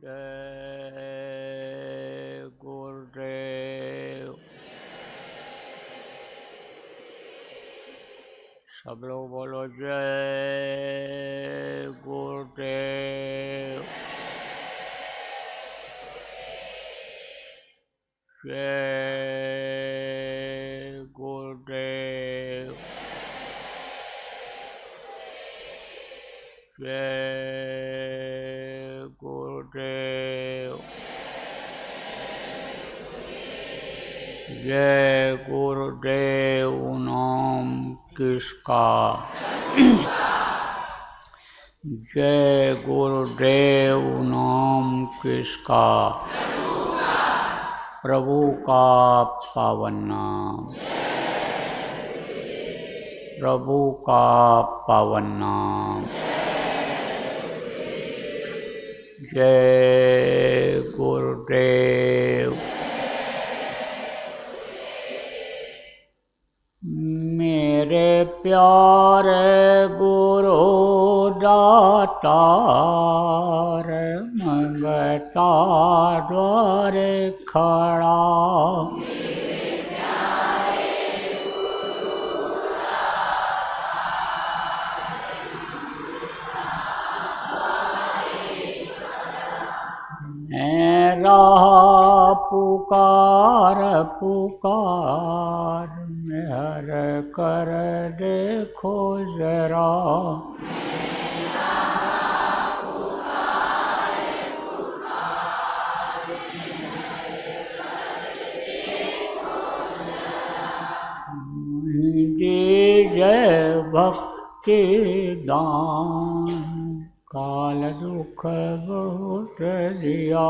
जय गुरुदेव। सब लोग बोलो जय गुरुदेव। जय गुरुदेव। जय गुरुदेव। जय गुरुदेव नाम किसका। जय गुरुदेव नाम किसका। प्रभु का पावन नाम। प्रभु का पावन नाम। जय गुरुदेव। मेरे प्यारे गुरु दातार मंगता द्वारे खड़ा। मेरा पुकार पुकार मेहर कर देखो जरा। जय भक्ति दान काल दुख बहुत दिया।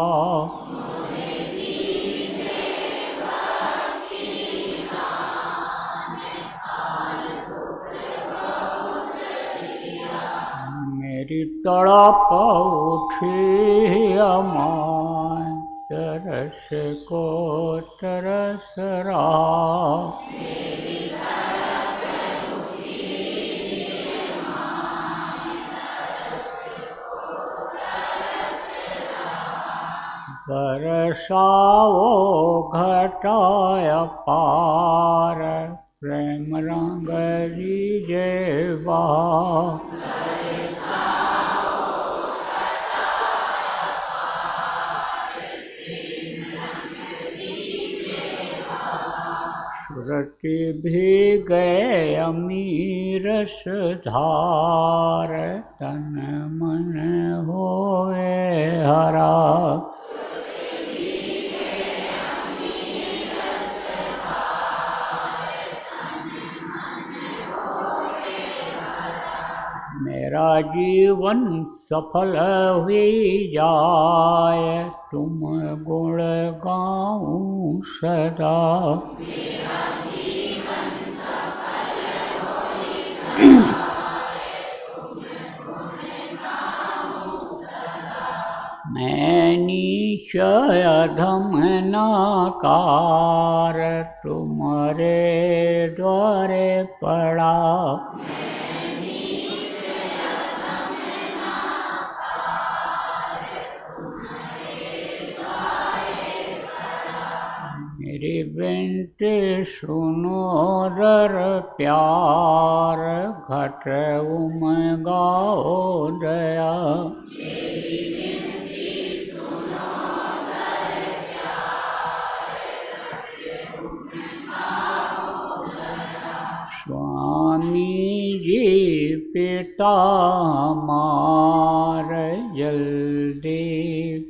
मेरी तड़प उठी अमान तरस को तरस रहा। बरसाओ घटाय पार प्रेम रंग दीजे बहा। सुरति भी गए अमीरस धार तन मन होए हरा। मेरा जीवन सफल हुई जाए तुम गुण गाऊं सदा। मेरा जीवन सफल हुई जाए तुम गुण गाऊं सदा। मैं नीच अधम नाकार तुम्हारे द्वारे पड़ा। मेरी बिनती सुनो दर प्यार घट उम गाओ दया। मेरी बिनती सुनो दर प्यार घट उम गाओ दया। स्वामी जी पिता हमार जल्दी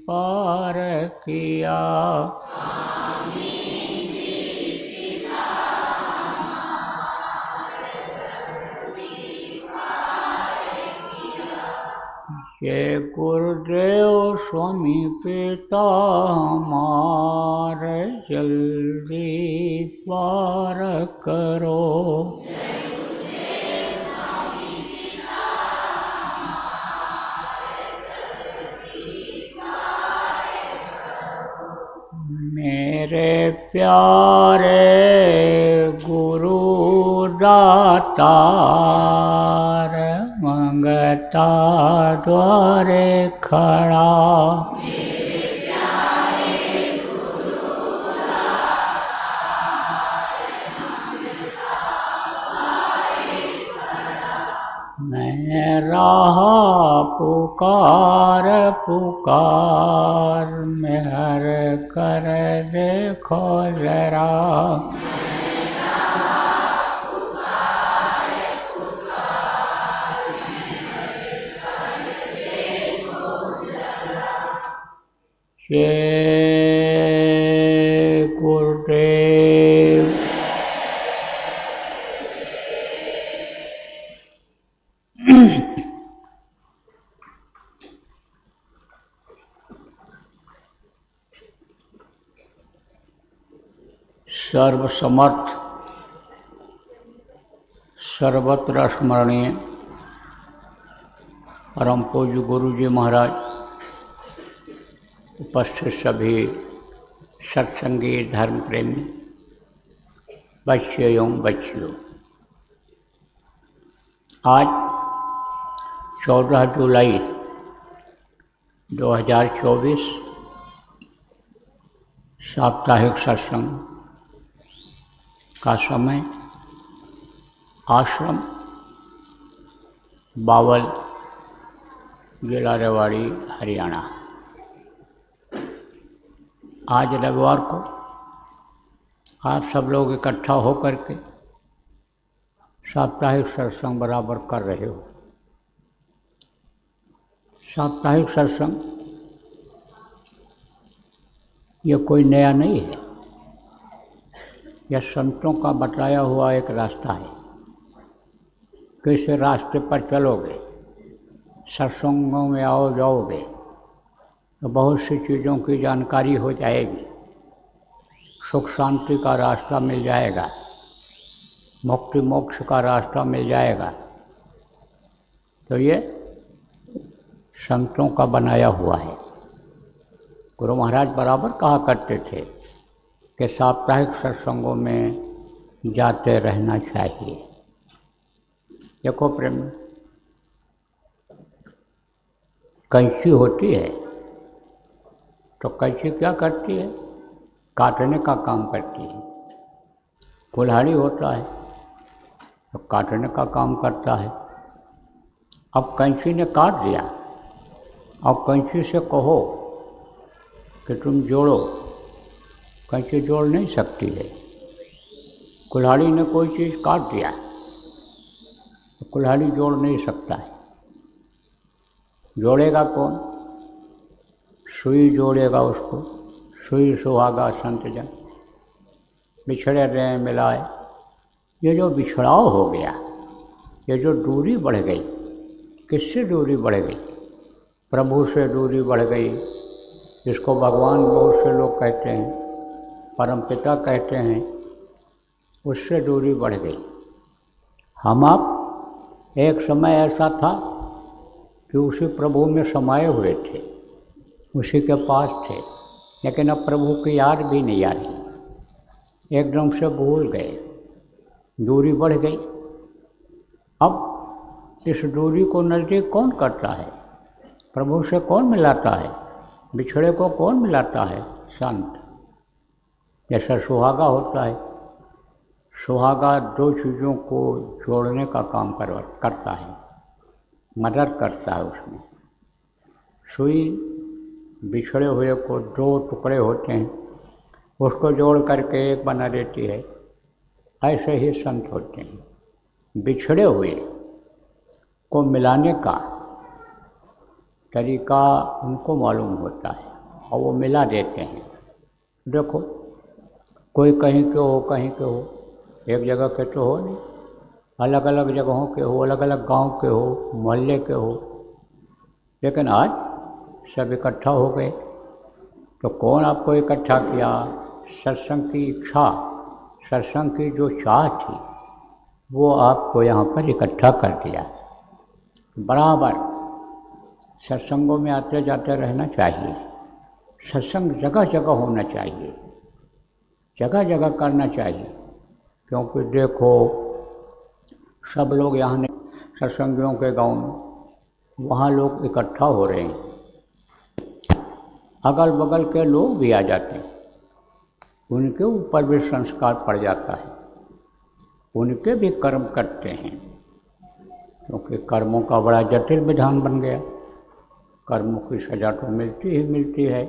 पार किया। ये गुरुदेव स्वामी पिता हमार जल्दी पार करो। मेरे प्यारे गुरु दातार संगता द्वारे खड़ा। मैं रहा पुकार पुकार, मेहर कर देखो जरा। जय गुरुदेव। सर्वसमर्थ सर्वत्र स्मरणीय परम पूज्य गुरु जी महाराज, उपस्थित सभी सत्संगी धर्म प्रेमी बच्चे एवं बच्चियों, आज 14 जुलाई 2024 साप्ताहिक सत्संग का समय आश्रम बावल, जिला रेवाड़ी, हरियाणा। आज रविवार को आप सब लोग इकट्ठा होकर के साप्ताहिक सत्संग बराबर कर रहे हो। साप्ताहिक सत्संग ये कोई नया नहीं है, यह संतों का बताया हुआ एक रास्ता है। किस रास्ते पर चलोगे, सत्संगों में आओ जाओगे तो बहुत सी चीज़ों की जानकारी हो जाएगी, सुख शांति का रास्ता मिल जाएगा, मुक्ति मोक्ष का रास्ता मिल जाएगा। तो ये संतों का बनाया हुआ है। गुरु महाराज बराबर कहा करते थे कि साप्ताहिक सत्संगों में जाते रहना चाहिए। देखो प्रेम, कैंची होती है तो कैंची क्या करती है? काटने का काम करती है। कुल्हाड़ी होता है तो काटने का काम करता है। अब कैंची ने काट दिया, अब कैंची से कहो कि तुम जोड़ो, कैंची जोड़ नहीं सकती है। कुल्हाड़ी ने कोई चीज़ काट दिया तो कुल्हाड़ी जोड़ नहीं सकता है। जोड़ेगा कौन? सुई जोड़ेगा उसको। सुई सुहागा संत जन, बिछड़े रहे मिलाए। ये जो बिछड़ाव हो गया, ये जो दूरी बढ़ गई, किससे दूरी बढ़ गई? प्रभु से दूरी बढ़ गई, जिसको भगवान बहुत से लोग कहते हैं, परम पिता कहते हैं, उससे दूरी बढ़ गई। हम आप एक समय ऐसा था कि उसी प्रभु में समाये हुए थे, उसी के पास थे, लेकिन अब प्रभु की याद भी नहीं आ रही, एकदम से भूल गए, दूरी बढ़ गई। अब इस दूरी को नज़दीक कौन करता है? प्रभु से कौन मिलाता है? बिछड़े को कौन मिलाता है? संत। जैसा सुहागा होता है, सुहागा दो चीज़ों को जोड़ने का काम करता है, मदद करता है उसमें। सुई बिछड़े हुए को, दो टुकड़े होते हैं, उसको जोड़ करके एक बना देती है। ऐसे ही संत होते हैं, बिछड़े हुए को मिलाने का तरीका उनको मालूम होता है और वो मिला देते हैं। देखो, कोई कहीं के हो, कहीं के हो, एक जगह के तो हो नहीं, अलग अलग जगहों के हो, अलग अलग गांव के हो, मोहल्ले के हो, लेकिन आज सब इकट्ठा हो गए। तो कौन आपको इकट्ठा किया? सत्संग की इच्छा, सत्संग की जो चाह थी, वो आपको यहाँ पर इकट्ठा कर दिया। बराबर सत्संगों में आते जाते रहना चाहिए। सत्संग जगह जगह होना चाहिए, जगह जगह करना चाहिए। क्योंकि देखो, सब लोग यहाँ नहीं, सत्संगियों के गांव में वहाँ लोग इकट्ठा हो रहे हैं, अगल बगल के लोग भी आ जाते हैं, उनके ऊपर भी संस्कार पड़ जाता है, उनके भी कर्म करते हैं, क्योंकि कर्मों का बड़ा जटिल विधान बन गया। कर्मों की सजा तो मिलती ही मिलती है,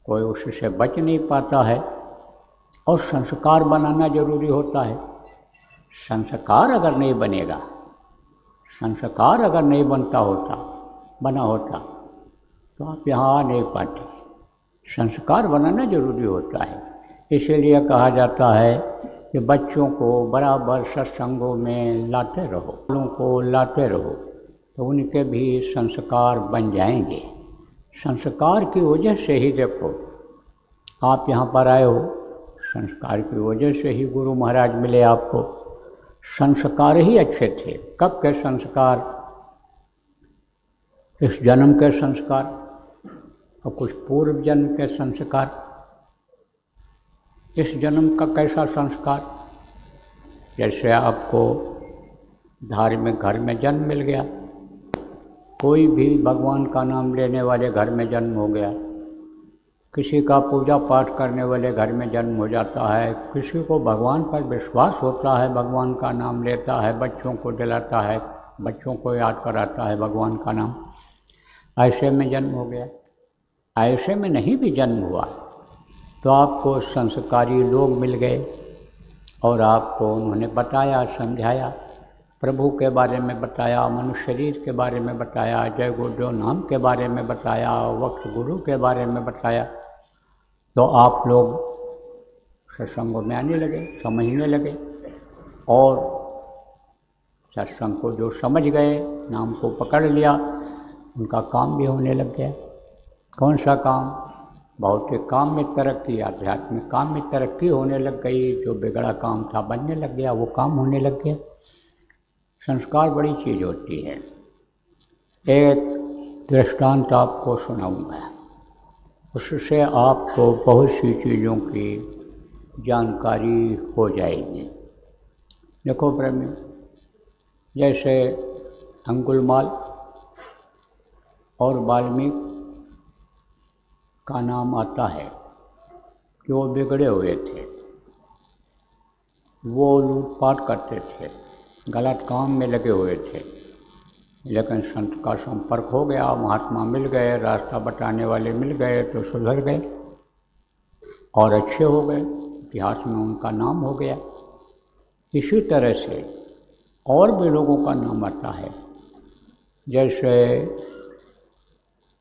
कोई उससे बच नहीं पाता है, और संस्कार बनाना जरूरी होता है। संस्कार अगर नहीं बनेगा, संस्कार अगर नहीं बना होता तो आप यहाँ आ नहीं पाते। संस्कार बनाना जरूरी होता है। इसीलिए कहा जाता है कि बच्चों को बराबर सत्संगों में लाते रहो, बड़ों को लाते रहो, तो उनके भी संस्कार बन जाएंगे। संस्कार की वजह से ही देखो आप यहाँ पर आए हो, संस्कार की वजह से ही गुरु महाराज मिले आपको। संस्कार ही अच्छे थे। कब के संस्कार? इस जन्म के संस्कार और कुछ पूर्व जन्म के संस्कार। इस जन्म का कैसा संस्कार? जैसे आपको धार्मिक घर में जन्म मिल गया, कोई भी भगवान का नाम लेने वाले घर में जन्म हो गया, किसी का पूजा पाठ करने वाले घर में जन्म हो जाता है, किसी को भगवान पर विश्वास होता है, भगवान का नाम लेता है, बच्चों को दिलाता है, बच्चों को याद कराता है भगवान का नाम, ऐसे में जन्म हो गया। ऐसे में नहीं भी जन्म हुआ तो आपको संस्कारी लोग मिल गए और आपको उन्होंने बताया, समझाया, प्रभु के बारे में बताया, मनुष्य शरीर के बारे में बताया, जय गुरुदेव नाम के बारे में बताया, वक्त गुरु के बारे में बताया, तो आप लोग सत्संगों में आने लगे, समझने लगे, और सत्संग को जो समझ गए, नाम को पकड़ लिया, उनका काम भी होने लग गया। कौन सा काम? भौतिक काम में तरक्की, आध्यात्मिक काम में तरक्की होने लग गई। जो बिगड़ा काम था बनने लग गया, वो काम होने लग गया। संस्कार बड़ी चीज़ होती है। एक दृष्टांत आपको सुनाऊंगा, उससे आपको बहुत सी चीज़ों की जानकारी हो जाएगी। देखो प्रेमी, जैसे अंगुलमाल और वाल्मीकि का नाम आता है कि वो बिगड़े हुए थे, वो लूटपाट करते थे, गलत काम में लगे हुए थे, लेकिन संत का संपर्क हो गया, महात्मा मिल गए, रास्ता बताने वाले मिल गए तो सुधर गए और अच्छे हो गए, इतिहास में उनका नाम हो गया। इसी तरह से और भी लोगों का नाम आता है, जैसे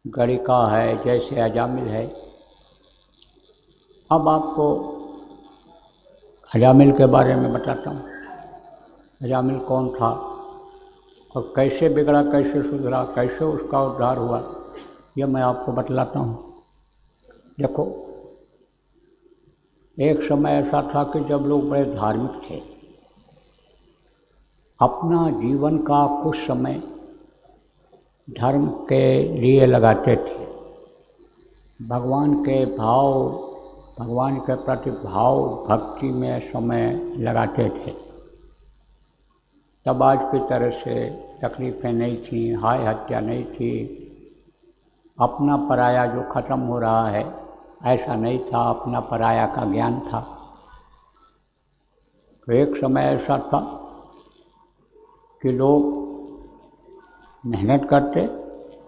गणिका है, जैसे अजामिल है। अब आपको अजामिल के बारे में बताता हूँ। अजामिल कौन था और कैसे बिगड़ा, कैसे सुधरा, कैसे उसका उद्धार हुआ, यह मैं आपको बतलाता हूँ। देखो, एक समय ऐसा था कि जब लोग बड़े धार्मिक थे, अपना जीवन का कुछ समय धर्म के लिए लगाते थे, भगवान के भाव, भगवान के प्रति भाव भक्ति में समय लगाते थे। तब आज की तरह से तकलीफ़ें नहीं थी, हाय हत्या नहीं थी, अपना पराया जो ख़त्म हो रहा है ऐसा नहीं था, अपना पराया का ज्ञान था। तो एक समय ऐसा था कि लोग मेहनत करते,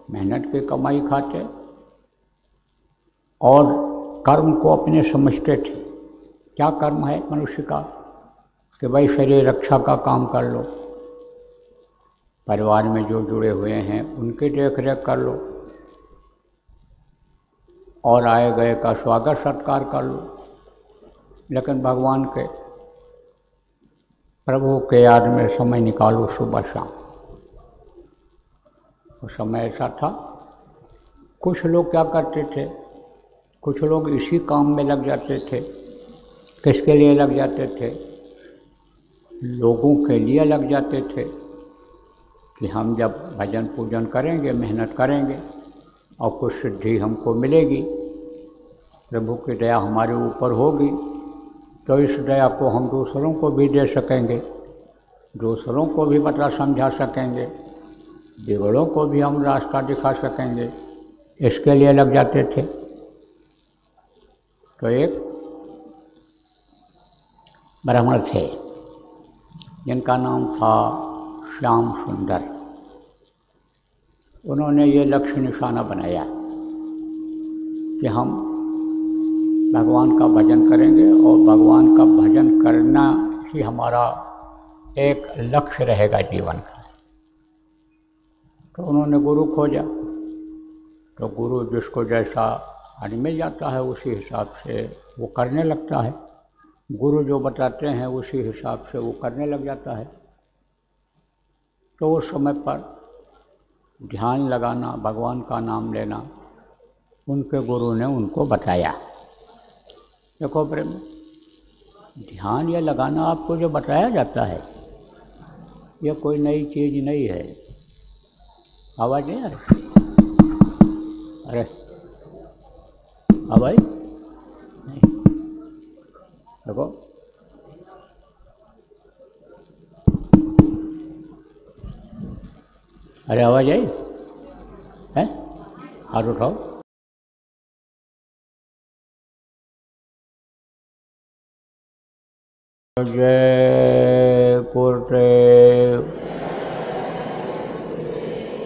मेहनत की कमाई खाते और कर्म को अपने समझते थे। क्या कर्म है मनुष्य का? कि भाई शरीर रक्षा का काम कर लो, परिवार में जो जुड़े हुए हैं उनकी देख रेख कर लो, और आए गए का स्वागत सत्कार कर लो। लेकिन भगवान के, प्रभु के याद में समय निकालो सुबह शाम। उस समय ऐसा था, कुछ लोग क्या करते थे, कुछ लोग इसी काम में लग जाते थे। किसके लिए लग जाते थे? लोगों के लिए लग जाते थे कि हम जब भजन पूजन करेंगे, मेहनत करेंगे और कुछ सिद्धि हमको मिलेगी, प्रभु की दया हमारे ऊपर होगी, तो इस दया को हम दूसरों को भी दे सकेंगे, दूसरों को भी बता समझा सकेंगे, बिगड़ों को भी हम रास्ता दिखा सकेंगे, इसके लिए लग जाते थे। तो एक ब्राह्मण थे जिनका नाम था श्याम सुंदर। उन्होंने ये लक्ष्य निशाना बनाया कि हम भगवान का भजन करेंगे और भगवान का भजन करना ही हमारा एक लक्ष्य रहेगा जीवन का। तो उन्होंने गुरु खोजा। तो गुरु जिसको जैसा मिल जाता है उसी हिसाब से वो करने लगता है। गुरु जो बताते हैं उसी हिसाब से वो करने लग जाता है। तो उस समय पर ध्यान लगाना, भगवान का नाम लेना, उनके गुरु ने उनको बताया। देखो प्रेम, ध्यान या लगाना आपको जो बताया जाता है यह कोई नई चीज़ नहीं है। आवाज़ नहीं आ रही? अरे आवाज़ नहीं। देखो अरे आवाज़ आई है? हाथ उठाओ। जय गुरुदेव।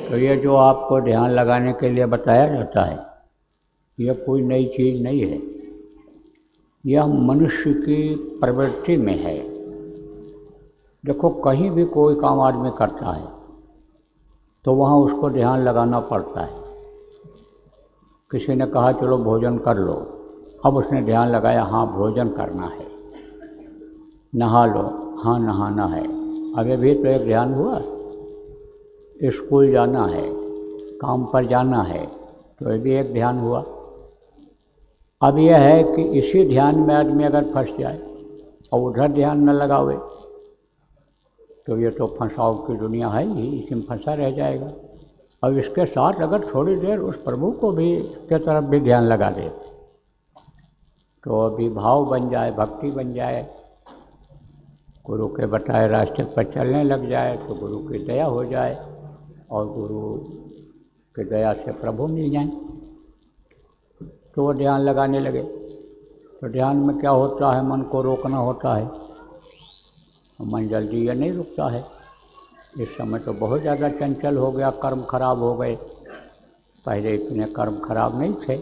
तो ये जो आपको ध्यान लगाने के लिए बताया जाता है यह कोई नई चीज़ नहीं है। यह मनुष्य की प्रवृत्ति में है। देखो कहीं भी कोई काम आदमी करता है तो वहाँ उसको ध्यान लगाना पड़ता है। किसी ने कहा चलो भोजन कर लो, अब उसने ध्यान लगाया हाँ भोजन करना है। नहा लो, हाँ नहाना है। अभी भी तो एक ध्यान हुआ। स्कूल जाना है, काम पर जाना है, तो ये भी एक ध्यान हुआ। अब यह है कि इसी ध्यान में आदमी अगर फंस जाए और उधर ध्यान न लगावे तो ये तो फंसाव की दुनिया है ही, इसी में फंसा रह जाएगा। और इसके साथ अगर थोड़ी देर उस प्रभु को भी के तरफ भी ध्यान लगा दे तो अभी भाव बन जाए, भक्ति बन जाए, गुरु के बताए रास्ते पर चलने लग जाए तो गुरु की दया हो जाए और गुरु की दया से प्रभु मिल जाए तो वो ध्यान लगाने लगे। तो ध्यान में क्या होता है, मन को रोकना होता है। मन जल्दी ये नहीं रुकता है। इस समय तो बहुत ज़्यादा चंचल हो गया, कर्म खराब हो गए। पहले इतने कर्म खराब नहीं थे,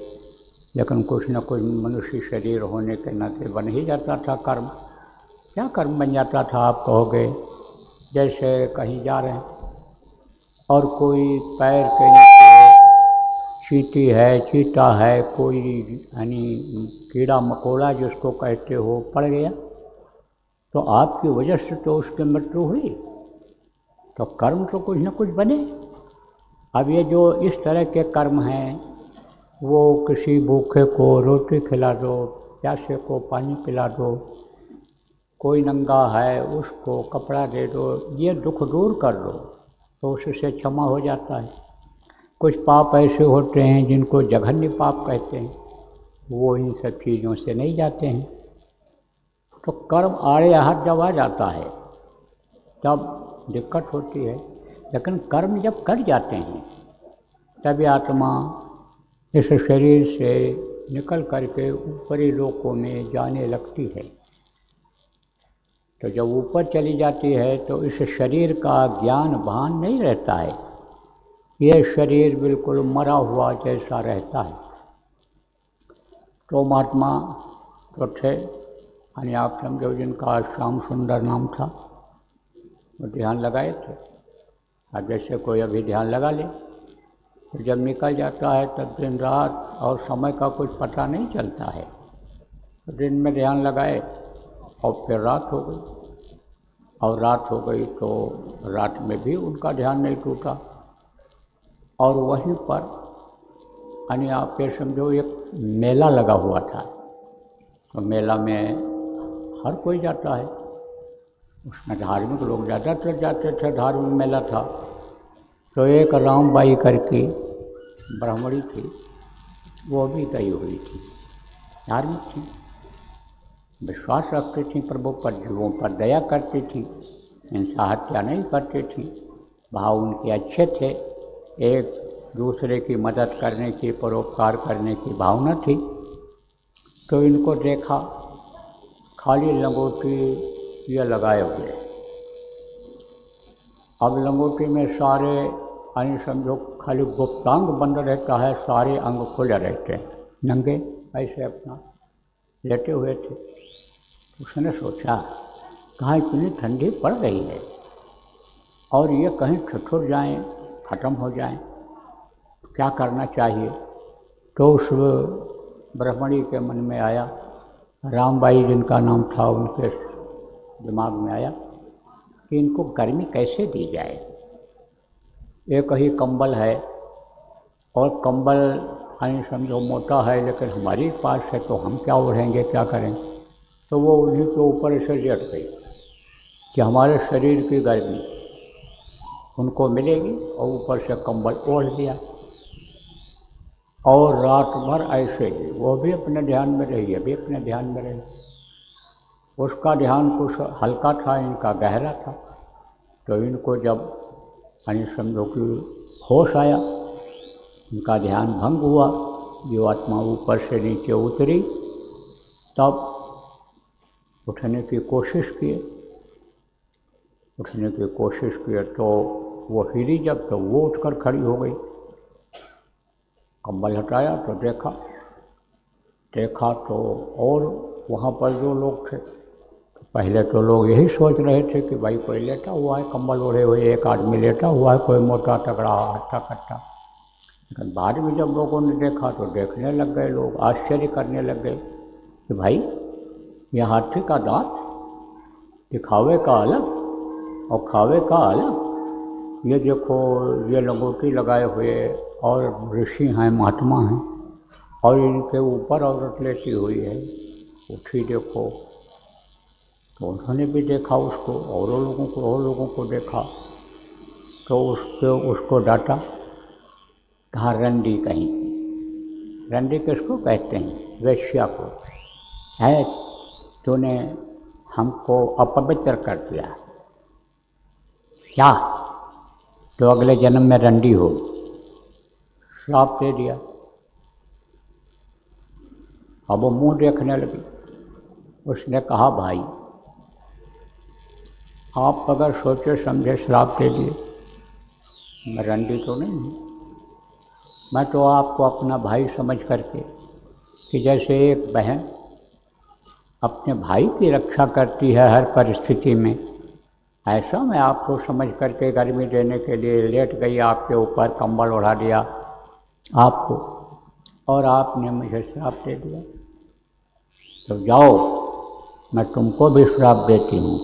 लेकिन कुछ न कुछ मनुष्य शरीर होने के नाते बन ही जाता था कर्म। क्या कर्म बन जाता था आप कहोगे? जैसे कहीं जा रहे हैं और कोई पैर के नीचे चींटी है, चीता है, कोई यानी कीड़ा मकोड़ा जिसको कहते हो पड़ गया तो आपकी वजह से तो उसकी मृत्यु हुई। तो कर्म तो कुछ न कुछ बने। अब ये जो इस तरह के कर्म हैं वो किसी भूखे को रोटी खिला दो, प्यासे को पानी पिला दो, कोई नंगा है उसको कपड़ा दे दो, ये दुख दूर कर दो तो उससे क्षमा हो जाता है। कुछ पाप ऐसे होते हैं जिनको जघन्य पाप कहते हैं, वो इन सब चीज़ों से नहीं जाते हैं। तो कर्म आड़े हाथ जब आ जाता है तब दिक्कत होती है। लेकिन कर्म जब कट जाते हैं तब आत्मा इस शरीर से निकल करके ऊपरी लोकों में जाने लगती है। तो जब ऊपर चली जाती है तो इस शरीर का ज्ञान भान नहीं रहता है। यह शरीर बिल्कुल मरा हुआ जैसा रहता है। तो महात्मा तो थे, यानी आप समझो जिनका श्याम सुंदर नाम था, वो ध्यान लगाए थे। अब जैसे कोई अभी ध्यान लगा ले तो जब निकल जाता है तब दिन रात और समय का कुछ पता नहीं चलता है। तो दिन में ध्यान लगाए और फिर रात हो गई, और रात हो गई तो रात में भी उनका ध्यान नहीं टूटा। और वहीं पर यानी आप ये समझो एक मेला लगा हुआ था। तो मेला में हर कोई जाता है, उसमें धार्मिक लोग ज़्यादातर जाते थे। धार्मिक मेला था। तो एक रामबाई करके ब्राह्मणी थी, वो भी गई हुई थी, धार्मिक थी, विश्वास रखती थी प्रभु पर, जीवों पर दया करती थी, हिंसा हत्या नहीं करती थी। भाव उनके अच्छे थे, एक दूसरे की मदद करने की, परोपकार करने की भावना थी। तो इनको देखा खाली लंगोटी ये लगाए हुए। अब लंगोटी में सारे यानी समझो खाली गुप्तांग बंद रहता है, सारे अंग खुले रहते हैं, नंगे ऐसे अपना लेटे हुए थे। उसने सोचा कहाँ इतनी ठंडी पड़ रही है और ये कहीं ठिठुर जाएं, ख़त्म हो जाएं, क्या करना चाहिए। तो उस ब्राह्मणी के मन में आया, रामबाई जिनका नाम था, उनके दिमाग में आया कि इनको गर्मी कैसे दी जाए। एक ही कंबल है और कंबल यानी समझो मोटा है, लेकिन हमारे पास है तो हम क्या ओढ़ेंगे, क्या करें। तो वो उन्हीं के ऊपर ऐसे लेट गई कि हमारे शरीर की गर्मी उनको मिलेगी, और ऊपर से कंबल ओढ़ दिया। और रात भर ऐसे ही वो भी अपने ध्यान में रही, अभी अपने ध्यान में रही। उसका ध्यान कुछ हल्का था, इनका गहरा था। तो इनको जब यानी समझो कि होश आया, इनका ध्यान भंग हुआ, जो आत्मा ऊपर से नीचे उतरी, तब उठने की कोशिश किए। उठने की कोशिश किए तो वो हिली जब, तो वो उठकर खड़ी हो गई। कंबल हटाया तो देखा तो और वहाँ पर जो लोग थे, तो पहले तो लोग यही सोच रहे थे कि भाई कोई लेटा हुआ है, कंबल ओढ़े हुए एक आदमी लेटा हुआ है, कोई मोटा तगड़ा हट्टा कट्टा। लेकिन बाद में जब लोगों ने देखा तो देखने लग गए लोग, आश्चर्य करने लग गए कि भाई ये हाथी का दांत, दिखावे का अलग और खावे का अलग। ये देखो, ये लंगोटी लगाए हुए और ऋषि हैं, महात्मा हैं, और इनके ऊपर औरत लेटी हुई है, उठी देखो। तो उन्होंने भी देखा उसको, और लोगों को देखा। तो उसको डांटा, कहा रंडी कहीं। रंडी किसको कहते हैं? वेश्या को। है तूने हमको अपवित्र कर दिया क्या, तो अगले जन्म में रंडी हो। श्राप दे दिया। अब वो मुंह देखने लगी। उसने कहा भाई आप अगर सोचे समझे श्राप दे दिए, मैं रंडी तो नहीं हूँ। मैं तो आपको अपना भाई समझ करके, कि जैसे एक बहन अपने भाई की रक्षा करती है हर परिस्थिति में, ऐसा मैं आपको समझ करके गर्मी देने के लिए लेट गई आपके ऊपर, कंबल ओढ़ा दिया आपको, और आपने मुझे श्राप दे दिया। तो जाओ, मैं तुमको भी श्राप देती हूँ,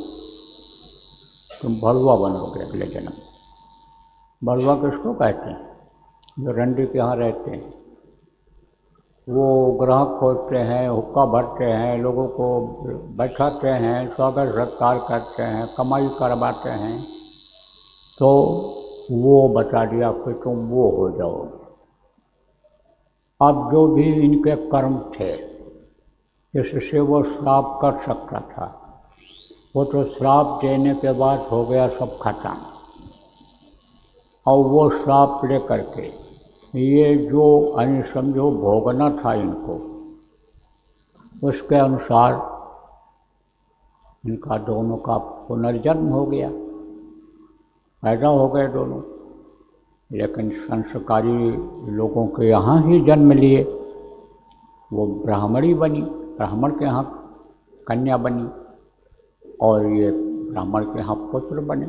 तुम बड़ुआ बनोगे अगले जन्म। बड़ुआ किसको कहते हैं? जो रंडी के यहाँ रहते हैं। वो ग्राहक खोजते हैं, हुक्का भरते हैं, लोगों को बैठाते हैं, स्वागत सत्कार करते हैं, कमाई करवाते हैं। तो वो बता दिया कि तुम वो हो जाओ। अब जो भी इनके कर्म थे जिससे वो श्राप कर सकता था, वो तो श्राप देने के बाद हो गया सब खत्म। और वो श्राप ले करके ये जो यानी समझो भोगना था इनको, उसके अनुसार इनका दोनों का पुनर्जन्म हो गया, पैदा हो गए दोनों। लेकिन संस्कारी लोगों के यहाँ ही जन्म लिए। वो ब्राह्मणी बनी, ब्राह्मण के यहाँ कन्या बनी, और ये ब्राह्मण के यहाँ पुत्र बने।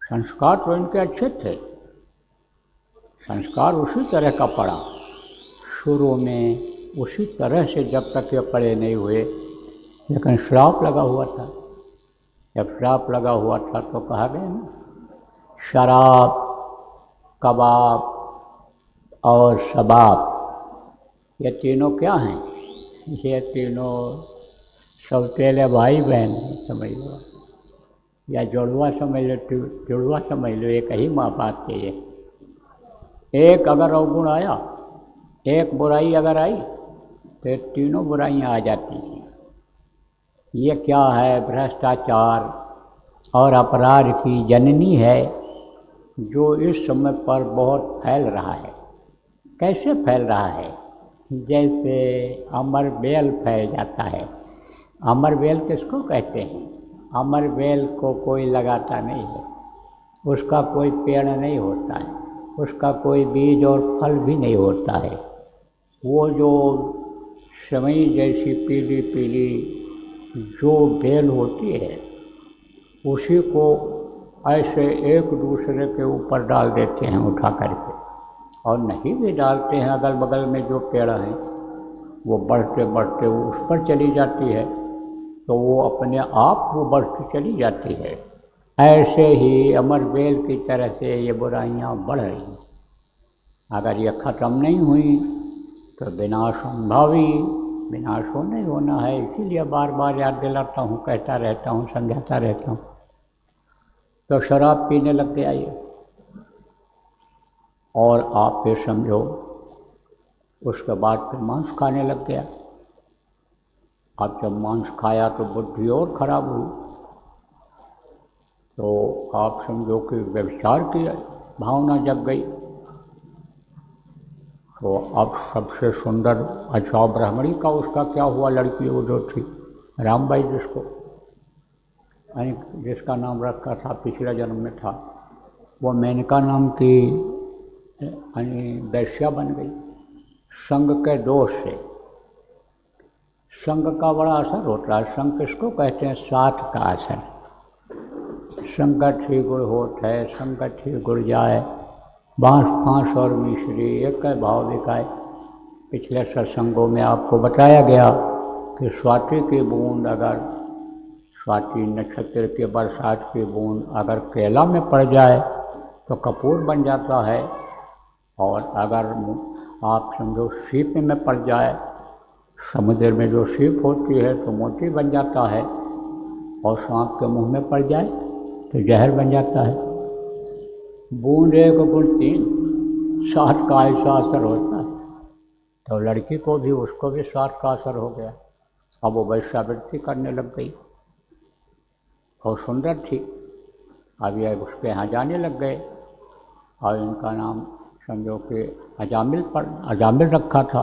संस्कार तो इनके अच्छे थे, संस्कार उसी तरह का पड़ा शुरू में, उसी तरह से जब तक ये पड़े नहीं हुए। लेकिन श्राप लगा हुआ था। जब श्राप लगा हुआ था तो कहा गया ना, शराब, कबाब और शबाब, ये तीनों क्या हैं? ये तीनों सौतेले भाई बहन समझ लो, या जोड़वा समझ लो, जुड़वा समझ लो, एक ही माँ बाप के। ये एक अगर अवगुण आया, एक बुराई अगर आई, तो तीनों बुराइयाँ आ जाती हैं। ये क्या है? भ्रष्टाचार और अपराध की जननी है जो इस समय पर बहुत फैल रहा है। कैसे फैल रहा है? जैसे अमर बेल फैल जाता है। अमर बेल किसको कहते हैं? अमर बेल को कोई लगाता नहीं है, उसका कोई पेड़ नहीं होता है, उसका कोई बीज और फल भी नहीं होता है। वो जो सेवई जैसी पीली पीली जो बेल होती है, उसी को ऐसे एक दूसरे के ऊपर डाल देते हैं उठा करके, और नहीं भी डालते हैं, अगल बगल में जो पेड़ हैं वो बढ़ते बढ़ते वो उस पर चली जाती है, तो वो अपने आप वो बढ़ती चली जाती है। ऐसे ही अमर बेल की तरह से ये बुराइयां बढ़ रही हैं। अगर ये ख़त्म नहीं हुई तो विनाश संभावी, विनाश होना ही होना है। इसीलिए बार बार याद दिलाता हूँ, कहता रहता हूँ, समझाता रहता हूँ। तो शराब पीने लग गया ये, और आप फिर समझो उसके बाद फिर मांस खाने लग गया। अब जब मांस खाया तो बुद्धि और खराब हुई, तो आप समझो कि व्यभिचार की भावना जग गई। तो अब सबसे सुंदर अच्छा ब्राह्मणी का उसका क्या हुआ? लड़की वो जो थी रामबाई, जिसका नाम रखा था, पिछले जन्म में था, वो मेनका नाम की वैश्या बन गई संग के दोष से। संग का बड़ा असर होता है। संग किसको कहते हैं? साथ का असर। संगत ही गुड़ होत है, संगत ही गुड़ जाए, बाँस फांस और मिश्री एक भाव दिखाए। पिछले सत्संगों में आपको बताया गया कि स्वाति की बूंद, अगर स्वाति नक्षत्र के बरसात की बूंद अगर केला में पड़ जाए तो कपूर बन जाता है, और अगर आप समझो सीप में पड़ जाए, समुद्र में जो सीप होती है, तो मोती बन जाता है, और सांप के मुंह में पड़ जाए तो जहर बन जाता है। बूंद एक गुण तीन, साथ का ऐसा असर होता है। तो लड़की को भी, उसको भी साथ का असर हो गया। अब वो वैश्यावृत्ति करने लग गई, और सुंदर थी। अब ये उसके यहाँ जाने लग गए, और इनका नाम समझो कि अजामिल रखा था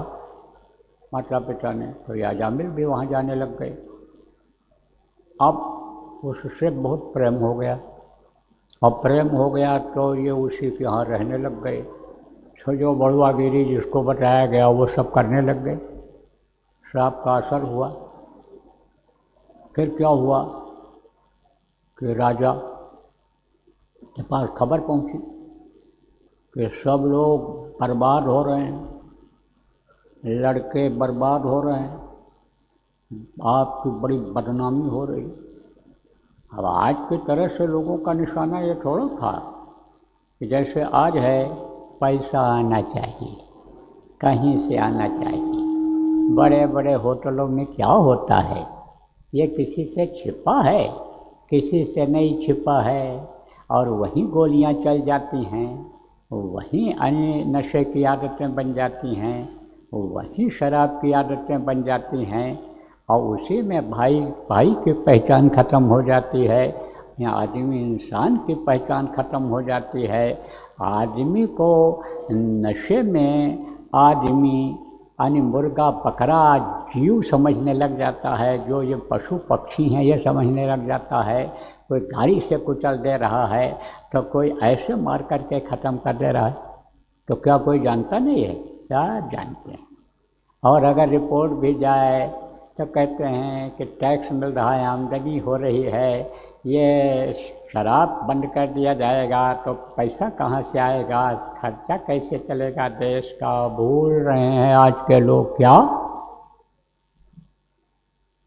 माता पिता ने, तो ये अजामिल भी वहाँ जाने लग गए। अब उससे बहुत प्रेम हो गया, और प्रेम हो गया तो ये उसी के यहाँ रहने लग गए। तो जो बड़ुआगिरी जिसको बताया गया वो सब करने लग गए। श्राप का असर हुआ। फिर क्या हुआ कि राजा के पास खबर पहुंची कि सब लोग बर्बाद हो रहे हैं, लड़के बर्बाद हो रहे हैं, आपकी बड़ी बदनामी हो रही। अब आज की तरह से लोगों का निशाना ये थोड़ा था कि जैसे आज है पैसा आना चाहिए, कहीं से आना चाहिए। बड़े बड़े होटलों में क्या होता है, ये किसी से छिपा है, किसी से नहीं छिपा है, और वहीं गोलियां चल जाती हैं, वहीं अन्य नशे की आदतें बन जाती हैं, वहीं शराब की आदतें बन जाती हैं, और उसी में भाई भाई की पहचान ख़त्म हो जाती है, या आदमी इंसान की पहचान ख़त्म हो जाती है। आदमी को नशे में आदमी यानी मुर्गा बकरा जीव समझने लग जाता है, जो ये पशु पक्षी हैं ये समझने लग जाता है। कोई गाड़ी से कुचल दे रहा है तो कोई ऐसे मार करके ख़त्म कर दे रहा है, तो क्या कोई जानता नहीं है? क्या जानते हैं। और अगर रिपोर्ट भी जाए तो कहते हैं कि टैक्स मिल रहा है, आमदनी हो रही है, ये शराब बंद कर दिया जाएगा तो पैसा कहाँ से आएगा, खर्चा कैसे चलेगा देश का। भूल रहे हैं आज के लोग क्या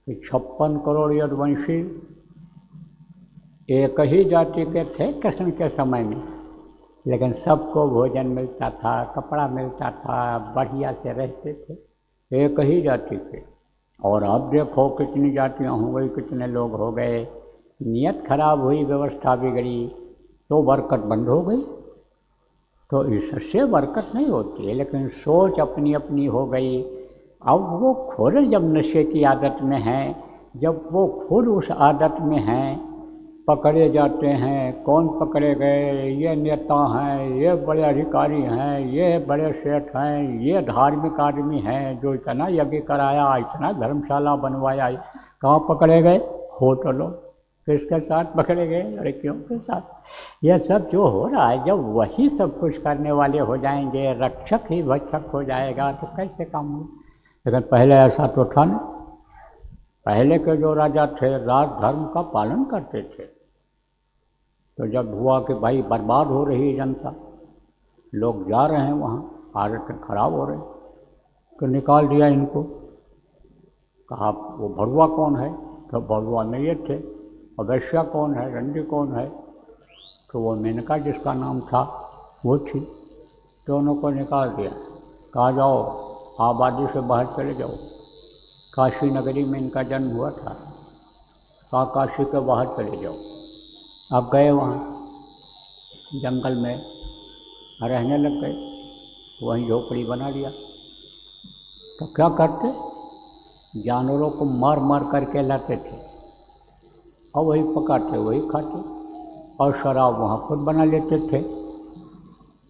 कि 56 करोड़ यदुवंशी एक ही जाति के थे कृष्ण के समय में, लेकिन सबको भोजन मिलता था, कपड़ा मिलता था, बढ़िया से रहते थे, एक ही जाति के। और अब देखो कितनी जातियाँ हो गई, कितने लोग हो गए। नियत खराब हुई, व्यवस्था बिगड़ी तो बरकत बंद हो गई। तो इससे बरकत नहीं होती है, लेकिन सोच अपनी अपनी हो गई। अब वो खुद जब नशे की आदत में हैं, जब वो खुद उस आदत में हैं, पकड़े जाते हैं। कौन पकड़े गए? ये नेता हैं, ये बड़े अधिकारी हैं, ये बड़े सेठ हैं, ये धार्मिक आदमी हैं जो इतना यज्ञ कराया, इतना धर्मशाला बनवाया। कहाँ पकड़े गए? होटलों। किसके साथ पकड़े गए? लड़कियों के साथ। यह सब जो हो रहा है, जब वही सब कुछ करने वाले हो जाएंगे, रक्षक ही भक्षक हो जाएगा, तो कैसे काम हो? लेकिन पहले ऐसा तो था नहीं। पहले के जो राजा थे राज धर्म का पालन करते थे। तो जब हुआ कि भाई बर्बाद हो रही है जनता, लोग जा रहे हैं वहाँ, हालतें खराब हो रही, तो निकाल दिया इनको। कहा वो भड़ुआ कौन है? तो भड़ुआ में ये थे। और वैश्या कौन है? रंडी कौन है? तो वो मेनका जिसका नाम था वो थी। दोनों को निकाल दिया। कहा जाओ आबादी से बाहर चले जाओ। काशी नगरी में इनका जन्म हुआ था। कहा काशी के बाहर चले जाओ। अब गए वहाँ जंगल में रहने लग गए, वहीं झोपड़ी बना लिया। तो क्या करते? जानवरों को मार मार करके लाते थे और वही पकाते, वही खाते, और शराब वहाँ खुद बना लेते थे।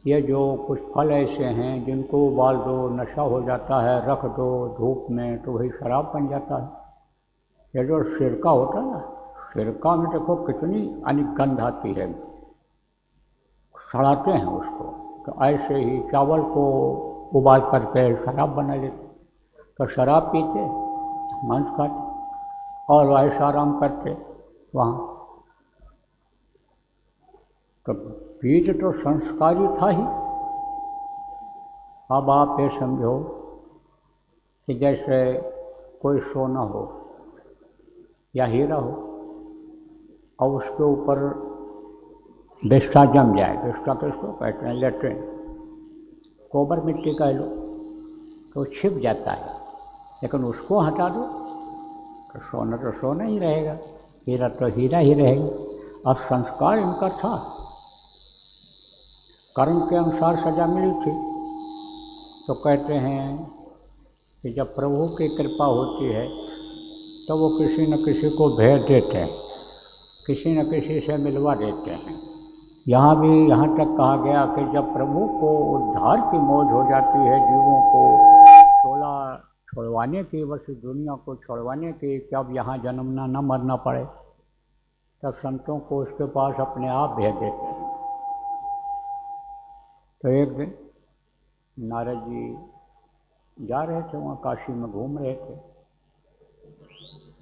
ये जो कुछ फल ऐसे हैं जिनको उबाल दो, नशा हो जाता है, रख दो धूप में तो वही शराब बन जाता है। ये जो सिरका होता है ना, सिरका में देखो कितनी यानी गंध आती है, सड़ाते हैं उसको। तो ऐसे ही चावल को उबाल करके शराब बना लेते। तो शराब पीते, मांस खाते और ऐसा आराम करते वहाँ। तो बीज तो संस्कारी था ही। अब आप ये समझो कि जैसे कोई सोना हो या हीरा हो और उसके ऊपर बिस्टा जम जाए। बिस्टा किसको कहते हैं? लेट्रिन, गोबर मिट्टी कह लो, तो छिप जाता है। लेकिन उसको हटा दो तो सोना ही रहेगा, हीरा तो हीरा ही रहेगा। अब संस्कार इनका था, कर्म के अनुसार सजा मिली थी। तो कहते हैं कि जब प्रभु की कृपा होती है तो वो किसी न किसी को भेज देते हैं, किसी न किसी से मिलवा देते हैं। यहाँ भी यहाँ तक कहा गया कि जब प्रभु को उद्धार की मौज हो जाती है, जीवों को छोड़वाने की, बस दुनिया को छोड़वाने की, कि अब यहाँ जन्मना न मरना पड़े, तब संतों को उसके पास अपने आप भेज देते हैं। तो एक दिन नारद जी जा रहे थे, वहाँ काशी में घूम रहे थे।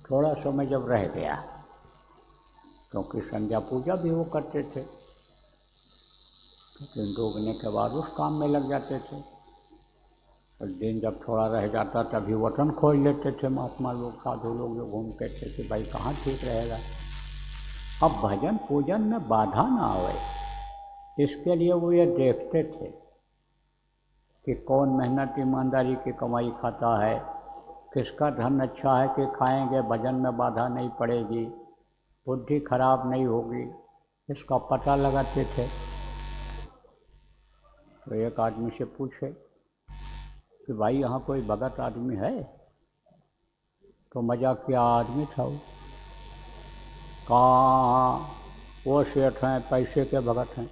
थोड़ा समय जब रह गया, क्योंकि संध्या पूजा भी वो करते थे, तो दिन डूबने के बाद उस काम में लग जाते थे। और दिन जब थोड़ा रह जाता तभी वतन खोज लेते थे महात्मा लोग, साधु लोग जो घूमते थे कि भाई कहाँ ठीक रहेगा। अब भजन पूजन में बाधा ना आए, इसके लिए वो ये देखते थे कि कौन मेहनत ईमानदारी की कमाई खाता है, किसका धन अच्छा है कि खाएंगे, भजन में बाधा नहीं पड़ेगी, बुद्धि खराब नहीं होगी, इसका पता लगाते थे। तो एक आदमी से पूछे कि भाई यहाँ कोई भगत आदमी है? तो मजाकिया आदमी था वो। कहाँ? वो सेठ हैं, पैसे के भगत हैं।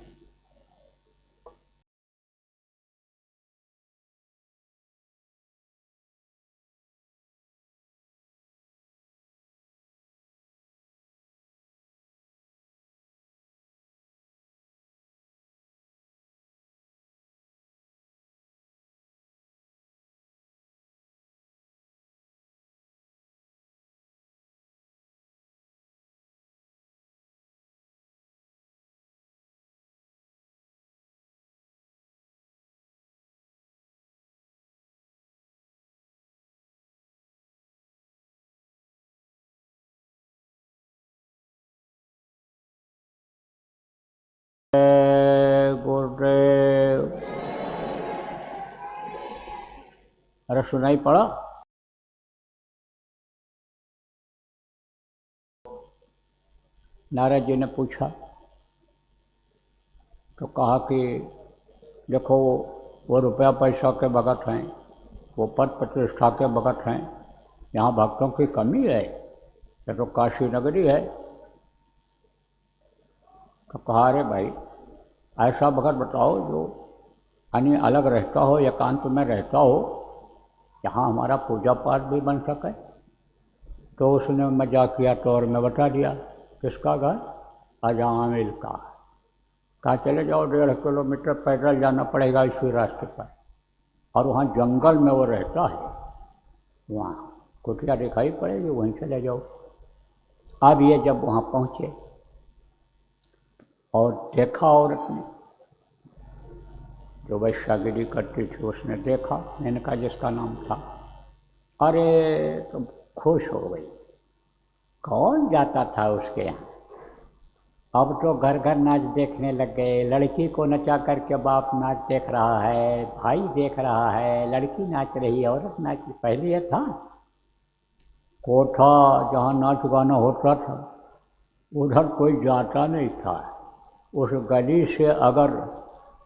गुरुदेव, अरे सुनाई पड़ा? नारद जी ने पूछा तो कहा कि देखो वो रुपया पैसा के भगत हैं, वो पद प्रतिष्ठा के भगत हैं, यहाँ भक्तों की कमी है। ये तो काशी नगरी है, तो कहा अरे भाई ऐसा भगत बताओ जो यानी अलग रहता हो, एकांत में रहता हो, जहाँ हमारा पूजा पाठ भी बन सके। तो उसने मजाक किया तौर में बता दिया, किसका घर? अजामिल का। कहा चले जाओ 1.5 किलोमीटर पैदल जाना पड़ेगा इसी रास्ते पर, और वहाँ जंगल में वो रहता है, वहाँ कुटिया दिखाई पड़ेगी, वहीं चले जाओ। अब ये जब वहाँ पहुँचे और देखा औरत ने, जो वैश्यागिरी करती थी, उसने देखा, मैंने कहा जिसका नाम था, अरे तो खुश हो गई। कौन जाता था उसके यहाँ? अब तो घर घर नाच देखने लग गए। लड़की को नचा करके बाप नाच देख रहा है, भाई देख रहा है, लड़की नाच रही है, औरत नाच रही। पहले यह था कोठा जहाँ नाच गाना होता था, उधर कोई जाता नहीं था। उस गली से अगर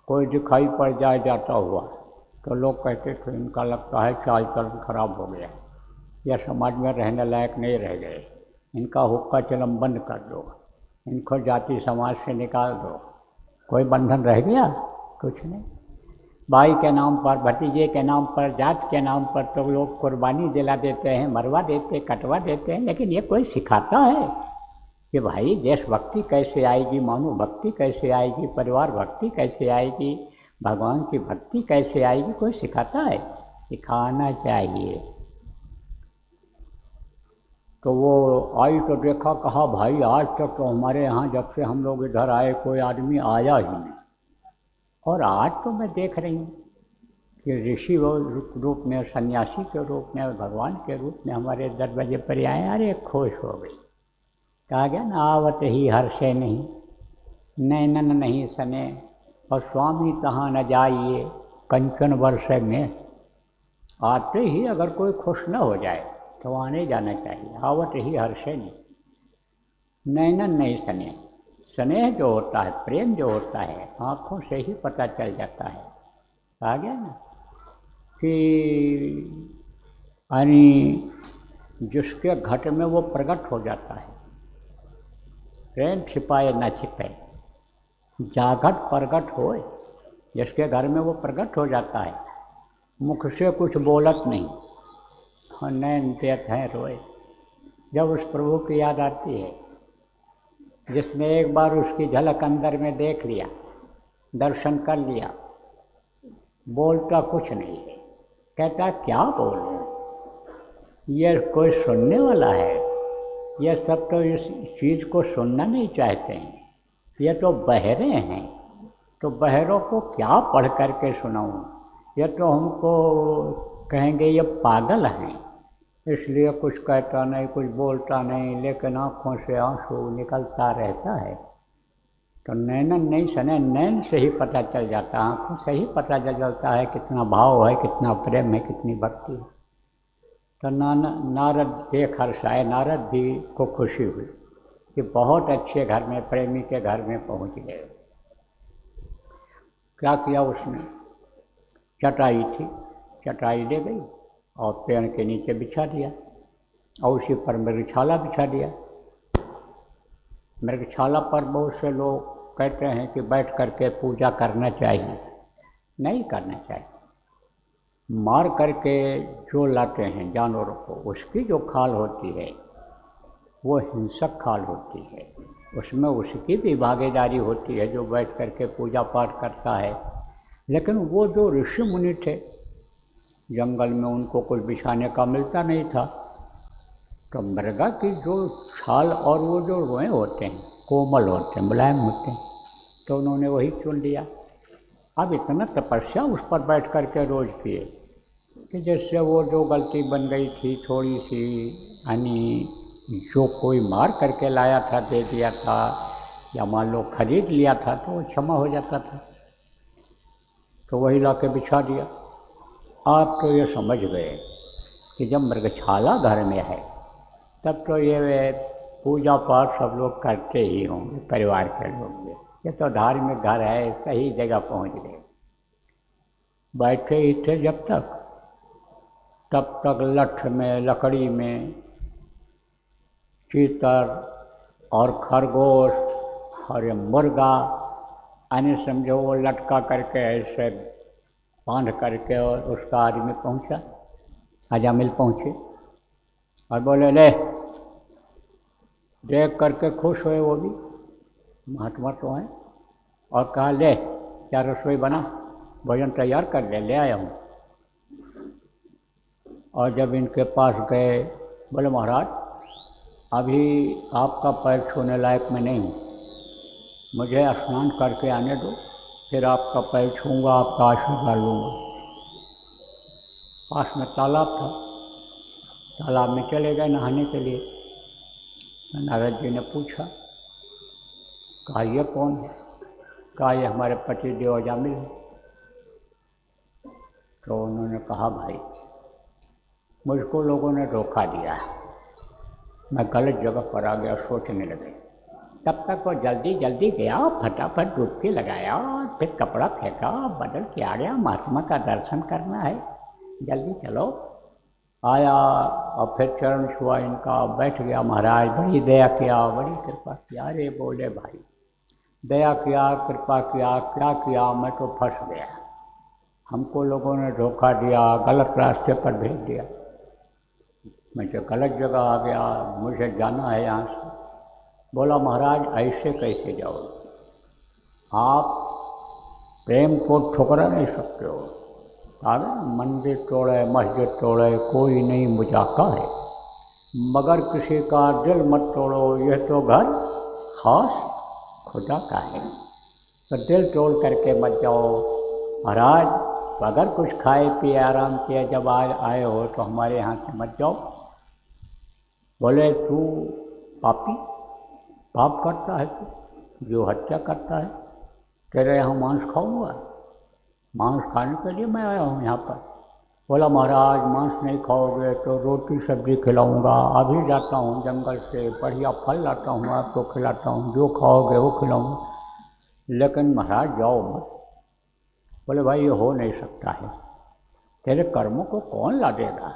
कोई दिखाई पड़ जाए जाता हुआ तो लोग कहते थे इनका लगता है चाल चलन खराब हो गया, या समाज में रहने लायक नहीं रह गए, इनका हुक्का चलम बंद कर दो, इनको जाति समाज से निकाल दो। कोई बंधन रह गया? कुछ नहीं। भाई के नाम पर, भतीजे के नाम पर, जात के नाम पर तो लोग कुर्बानी दिला देते हैं, मरवा देते, कटवा देते हैं, लेकिन ये कोई सिखाता है कि भाई देशभक्ति कैसे आएगी, मानव भक्ति कैसे आएगी, परिवार भक्ति कैसे आएगी, भगवान की भक्ति कैसे आएगी? कोई सिखाता है? सिखाना चाहिए। तो वो आई तो देखा, कहा भाई आज तक तो हमारे यहाँ जब से हम लोग इधर आए कोई आदमी आया ही नहीं, और आज तो मैं देख रही हूँ कि ऋषि रूप में, सन्यासी के रूप में, भगवान के रूप में हमारे दरवाजे पर आए। अरे खुश हो गई। कहा गया ना, आवत ही हर्षे नहीं, नैनन नहीं सने, और स्वामी तहाँ न जाइए कंचन वर्षे में। आते ही अगर कोई खुश न हो जाए तो वहाँ नहीं जाना चाहिए। आवत ही हर्षे नहीं, नैनन नहीं सने। स्नेह जो होता है, प्रेम जो होता है, आँखों से ही पता चल जाता है। कहा गया ना कि यानी जिसके घट में वो प्रकट हो जाता है, प्रेम छिपाए न छिपे, जागट प्रगट होए। जिसके घर में वो प्रकट हो जाता है, मुख से कुछ बोलत नहीं, और नैन देत हैं रोए। जब उस प्रभु की याद आती है, जिसने एक बार उसकी झलक अंदर में देख लिया, दर्शन कर लिया, बोलता कुछ नहीं है, कहता क्या बोलूं, ये कोई सुनने वाला है? ये सब तो इस चीज़ को सुनना नहीं चाहते हैं, ये तो बहरे हैं, तो बहरों को क्या पढ़ करके सुनाऊं? ये तो हमको कहेंगे ये पागल हैं, इसलिए कुछ कहता नहीं, कुछ बोलता नहीं, लेकिन आँखों से आंसू निकलता रहता है। तो नैनन नहीं सने, नैन से ही पता चल जाता है, आँखों से ही पता चल जाता है कितना भाव है, कितना प्रेम है, कितनी भक्ति है। तो नारद देख हर्षाए, नारद भी को खुशी हुई कि बहुत अच्छे घर में, प्रेमी के घर में पहुंच गए। क्या किया उसने? चटाई थी, चटाई ले गई और पेड़ के नीचे बिछा दिया, और उसी पर मृगछाला बिछा दिया। मृगछाला पर बहुत से लोग कहते हैं कि बैठ करके पूजा करना चाहिए। नहीं करना चाहिए। मार करके जो लाते हैं जानवरों को, उसकी जो खाल होती है वो हिंसक खाल होती है, उसमें उसकी भी भागीदारी होती है जो बैठ करके पूजा पाठ करता है। लेकिन वो जो ऋषि मुनि थे जंगल में, उनको कुछ बिछाने का मिलता नहीं था, तो मृगा की जो छाल और वो जो रोए होते हैं, कोमल होते हैं, मुलायम होते हैं, तो उन्होंने वही चुन लिया। अब इतना तपस्या उस पर बैठ करके रोज किए कि जैसे वो जो गलती बन गई थी थोड़ी सी, यानी जो कोई मार करके लाया था, दे दिया था, या मान लो खरीद लिया था, तो वो क्षमा हो जाता था। तो वही ला के बिछा दिया। आप तो ये समझ गए कि जब मृगछाला घर में है तब तो ये पूजा पाठ सब लोग करते ही होंगे, परिवार के लोग। ये तो धार्मिक घर है, सही जगह पहुंच गए। बैठे ही थे जब तक, तब तक लठ में, लकड़ी में चीतर और खरगोश और ये मुर्गा यानी समझो वो लटका करके ऐसे बांध करके और उसका आदमी पहुंचा, अजामिल पहुंचे और बोले ले, देख करके खुश हुए वो भी, महात्मा तो हैं, और कहा ले क्या रसोई बना, भोजन तैयार कर ले आया हूँ। और जब इनके पास गए बोले महाराज अभी आपका पैर छूने लायक मैं नहीं हूँ, मुझे स्नान करके आने दो, फिर आपका पैर छूँगा, आपका आशीर्वाद लूँगा। पास में तालाब था, तालाब में चले गए नहाने के लिए। नारद जी ने पूछा, कहा ये कौन है? कहा ये हमारे पति देव अजामिल है। तो उन्होंने कहा भाई मुझको लोगों ने धोखा दिया है, मैं गलत जगह पर आ गया, सोचने लगे। तब तक वो जल्दी जल्दी गया, फटाफट डुबकी लगाया और फिर कपड़ा फेंका, बदल के आ गया, महात्मा का दर्शन करना है, जल्दी चलो। आया और फिर चरण छुआ इनका, बैठ गया। महाराज बड़ी दया किया, बड़ी कृपा किया। अरे बोले भाई दया किया, कृपा किया, क्या किया, मैं तो फंस गया, हमको लोगों ने धोखा दिया, गलत रास्ते पर भेज दिया, मैं तो गलत जगह आ गया, मुझे जाना है यहाँ से। बोला महाराज ऐसे कैसे जाओगे, आप प्रेम को ठुकरा नहीं सकते हो। आगे मंदिर तोड़े मस्जिद तोड़े कोई नहीं मुझाका है, मगर किसी का दिल मत तोड़ो, यह तो घर खास खुदा का है। तो दिल तोड़ करके मत जाओ। महाराज अगर कुछ खाए पिए आराम किया, जब आज आए हो तो हमारे यहाँ से मत जाओ। बोले तू पापी, पाप करता है तू, जो हत्या करता है, तेरे यहाँ मांस खाऊंगा, मांस खाने के लिए मैं आया हूँ यहाँ पर। बोला महाराज मांस नहीं खाओगे तो रोटी सब्जी खिलाऊंगा, अभी जाता हूँ जंगल से बढ़िया फल लाता हूँ, आपको खिलाता हूँ, जो खाओगे वो खिलाऊंगा, लेकिन महाराज जाओ मत। बोले भाई ये हो नहीं सकता है, तेरे कर्मों को कौन ला देगा,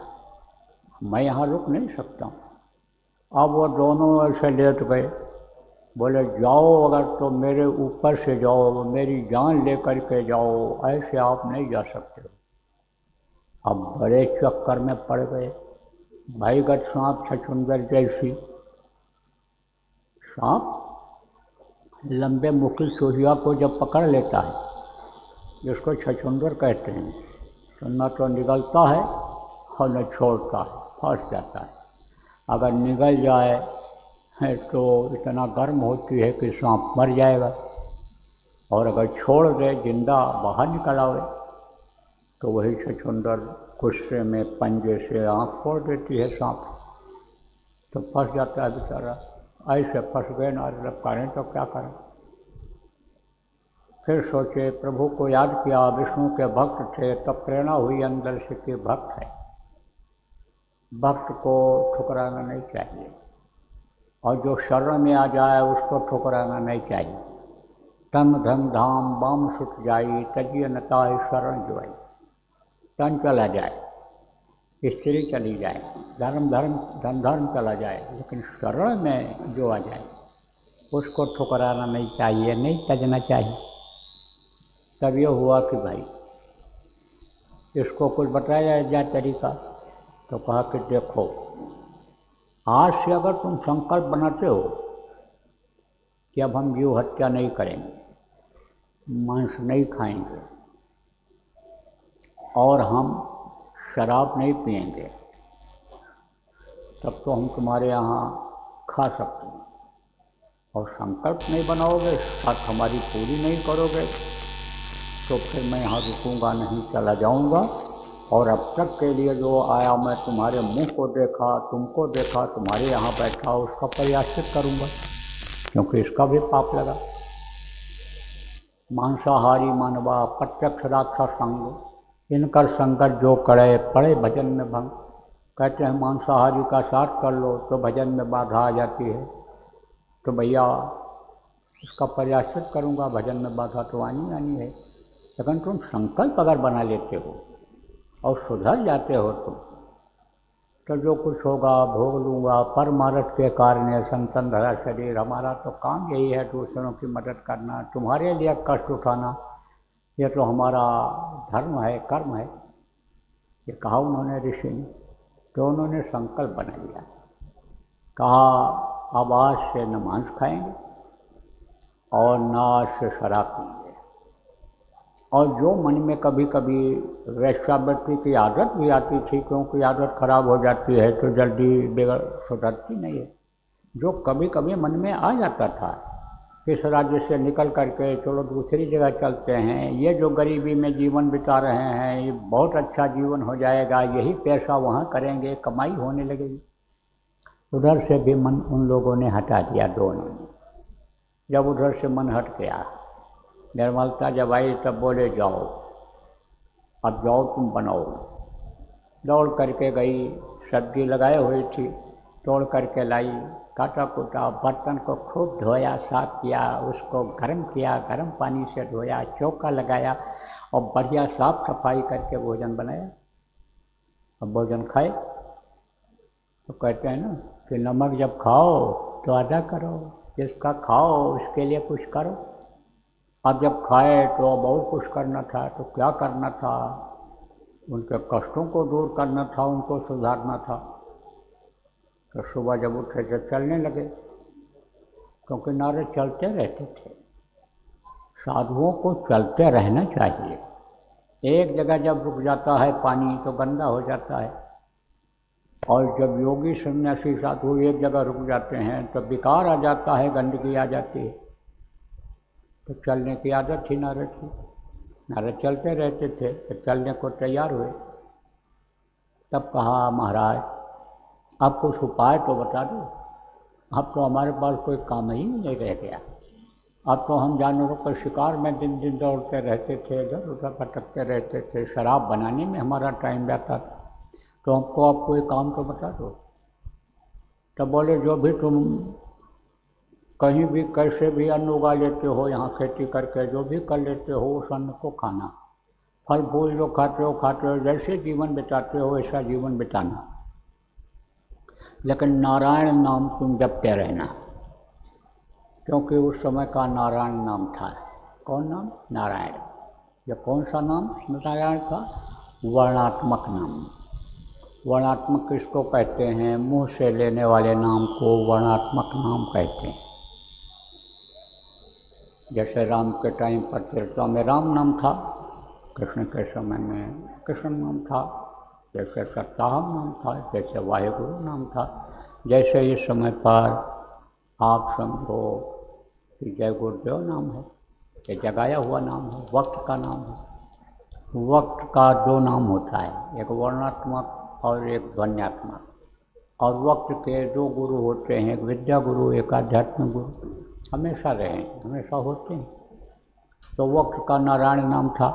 मैं यहाँ रुक नहीं सकता हूँ। अब वो दोनों ऐसे लेट गए। बोले जाओ अगर तो मेरे ऊपर से जाओ, मेरी जान लेकर के जाओ, ऐसे आप नहीं जा सकते हो। अब बड़े चक्कर में पड़ गए। भाईगत सांप छछूंदर जैसी, सांप लंबे मुखी चूहिया को जब पकड़ लेता है, जिसको छछूंदर कहते हैं, तो न तो निगलता है और न छोड़ता है, फंस जाता है। अगर निगल जाए है तो इतना गर्म होती है कि सांप मर जाएगा, और अगर छोड़ दे जिंदा बाहर निकल आवे तो वही छछूंदर गुस्से में पंजे से आँख फोड़ देती है सांप, तो फंस जाता है बेचारा। ऐसे फंस गए नारद, करें तो क्या करें। फिर सोचे, प्रभु को याद किया, विष्णु के भक्त थे, तब प्रेरणा हुई अंदर से कि भक्त है, भक्त को ठुकराना नहीं चाहिए, और जो शरण में आ जाए उसको ठुकराना नहीं चाहिए। तन धन धाम बाम सुख जाई, तजिए नता शरण जोई। तन चला जाए, स्त्री चली जाए, धर्म धन धर्म चला जाए, लेकिन शरण में जो आ जाए उसको ठुकराना नहीं चाहिए, नहीं तजना चाहिए। तब ये हुआ कि भाई इसको कुछ बताया जाए तरीका। तो कहा कि देखो आज से अगर तुम संकल्प बनाते हो कि अब हम जीव हत्या नहीं करेंगे, मांस नहीं खाएंगे और हम शराब नहीं पिएंगे, तब तो हम तुम्हारे यहाँ खा सकते हैं। और संकल्प नहीं बनाओगे, बात हमारी पूरी नहीं करोगे, तो फिर मैं यहाँ रुकूंगा नहीं, चला जाऊंगा। और अब तक के लिए जो आया, मैं तुम्हारे मुंह को देखा, तुमको देखा, तुम्हारे यहाँ बैठा, उसका प्रयाश्चित करूंगा, क्योंकि इसका भी पाप लगा। मांसाहारी मानवा प्रत्यक्ष राक्षस संग, इनकर संगत जो करे पड़े भजन में भंग। कहते हैं मांसाहारी का साथ कर लो तो भजन में बाधा आ जाती है, तो भैया इसका प्रयाश्चित करूंगा, भजन में बाधा तो आनी आनी है। लेकिन तुम संकल्प अगर बना लेते हो और सुधर जाते हो तुम, तो जो कुछ होगा भोग लूँगा। परमार्थ के कारण संतन धरा शरीर, हमारा तो काम यही है दूसरों की मदद करना, तुम्हारे लिए कष्ट उठाना, ये तो हमारा धर्म है, कर्म है। ये कहा उन्होंने ऋषि ने। तो उन्होंने संकल्प बना लिया, कहा अब आज से न मांस खाएंगे और न आज से शराब पीएंगे। और जो मन में कभी कभी वैश्यावृत्ति की आदत भी आती थी, क्योंकि आदत खराब हो जाती है तो जल्दी बिगड़ सुधरती नहीं है, जो कभी कभी मन में आ जाता था इस राज्य से निकल करके चलो दूसरी जगह चलते हैं, ये जो गरीबी में जीवन बिता रहे हैं ये बहुत अच्छा जीवन हो जाएगा, यही पैसा वहाँ करेंगे, कमाई होने लगेगी। उधर से भी मन उन लोगों ने हटा दिया दोनों ने। जब उधर से मन हट गया, निर्मलता जब आई तब बोले जाओ, अब जाओ तुम बनाओ। दौड़ करके गई, सब्जी लगाए हुई थी, तोड़ करके लाई, काटा कूटा, बर्तन को खूब धोया, साफ किया, उसको गर्म किया, गर्म पानी से धोया, चौका लगाया और बढ़िया साफ सफाई करके भोजन बनाया। अब भोजन खाए तो कहते हैं ना कि नमक जब खाओ तो अदा करो, जिसका खाओ उसके लिए कुछ करो। अब जब खाए तो बहुत कुछ करना था, तो क्या करना था? उनके कष्टों को दूर करना था, उनको सुधारना था। तो सुबह जब उठे तो चलने लगे, क्योंकि नारद चलते रहते थे। साधुओं को चलते रहना चाहिए। एक जगह जब रुक जाता है पानी तो गंदा हो जाता है, और जब योगी सन्यासी साधु एक जगह रुक जाते हैं तो विकार आ जाता है, गंदगी आ जाती है। तो चलने की आदत थी नारद की, नारद चलते रहते थे। तो चलने को तैयार हुए, तब कहा महाराज आप कुछ उपाय तो बता दो, अब तो हमारे पास कोई काम ही नहीं रह गया। अब तो हम जानवरों के शिकार में दिन दिन दौड़ते रहते थे, इधर उधर भटकते रहते थे, शराब बनाने में हमारा टाइम जाता था, तो हमको आप कोई काम तो बता दो। तब बोले जो भी तुम कहीं भी कैसे भी अन्न उगा लेते हो, यहाँ खेती करके जो भी कर लेते हो उस अन्न को खाना, फल फूल जो खाते हो, जैसे जीवन बिताते हो वैसा जीवन बिताना, लेकिन नारायण नाम तुम जपते रहना। क्योंकि उस समय का नारायण नाम था। कौन नाम? नारायण। यह कौन सा नाम नारायण का? वर्णात्मक नाम। वर्णात्मक किसको कहते हैं? मुंह से लेने वाले नाम को वर्णात्मक नाम कहते हैं। जैसे राम के टाइम पर त्रेता में राम नाम था, कृष्ण के समय में कृष्ण नाम था, जैसे सत्ताहम नाम था, जैसे वाहेगुरु नाम था, जैसे इस समय पर आप समझो कि जय गुरुदेव नाम है, ये जगाया हुआ नाम है, वक्त का नाम है। वक्त का दो नाम होता है, एक वर्णात्मक और एक ध्वन्यात्मक। और वक्त के दो गुरु होते हैं, एक विद्या गुरु, एक आध्यात्मिक गुरु, हमेशा रहे, हमेशा होते हैं। तो वक्त का नारायण नाम था।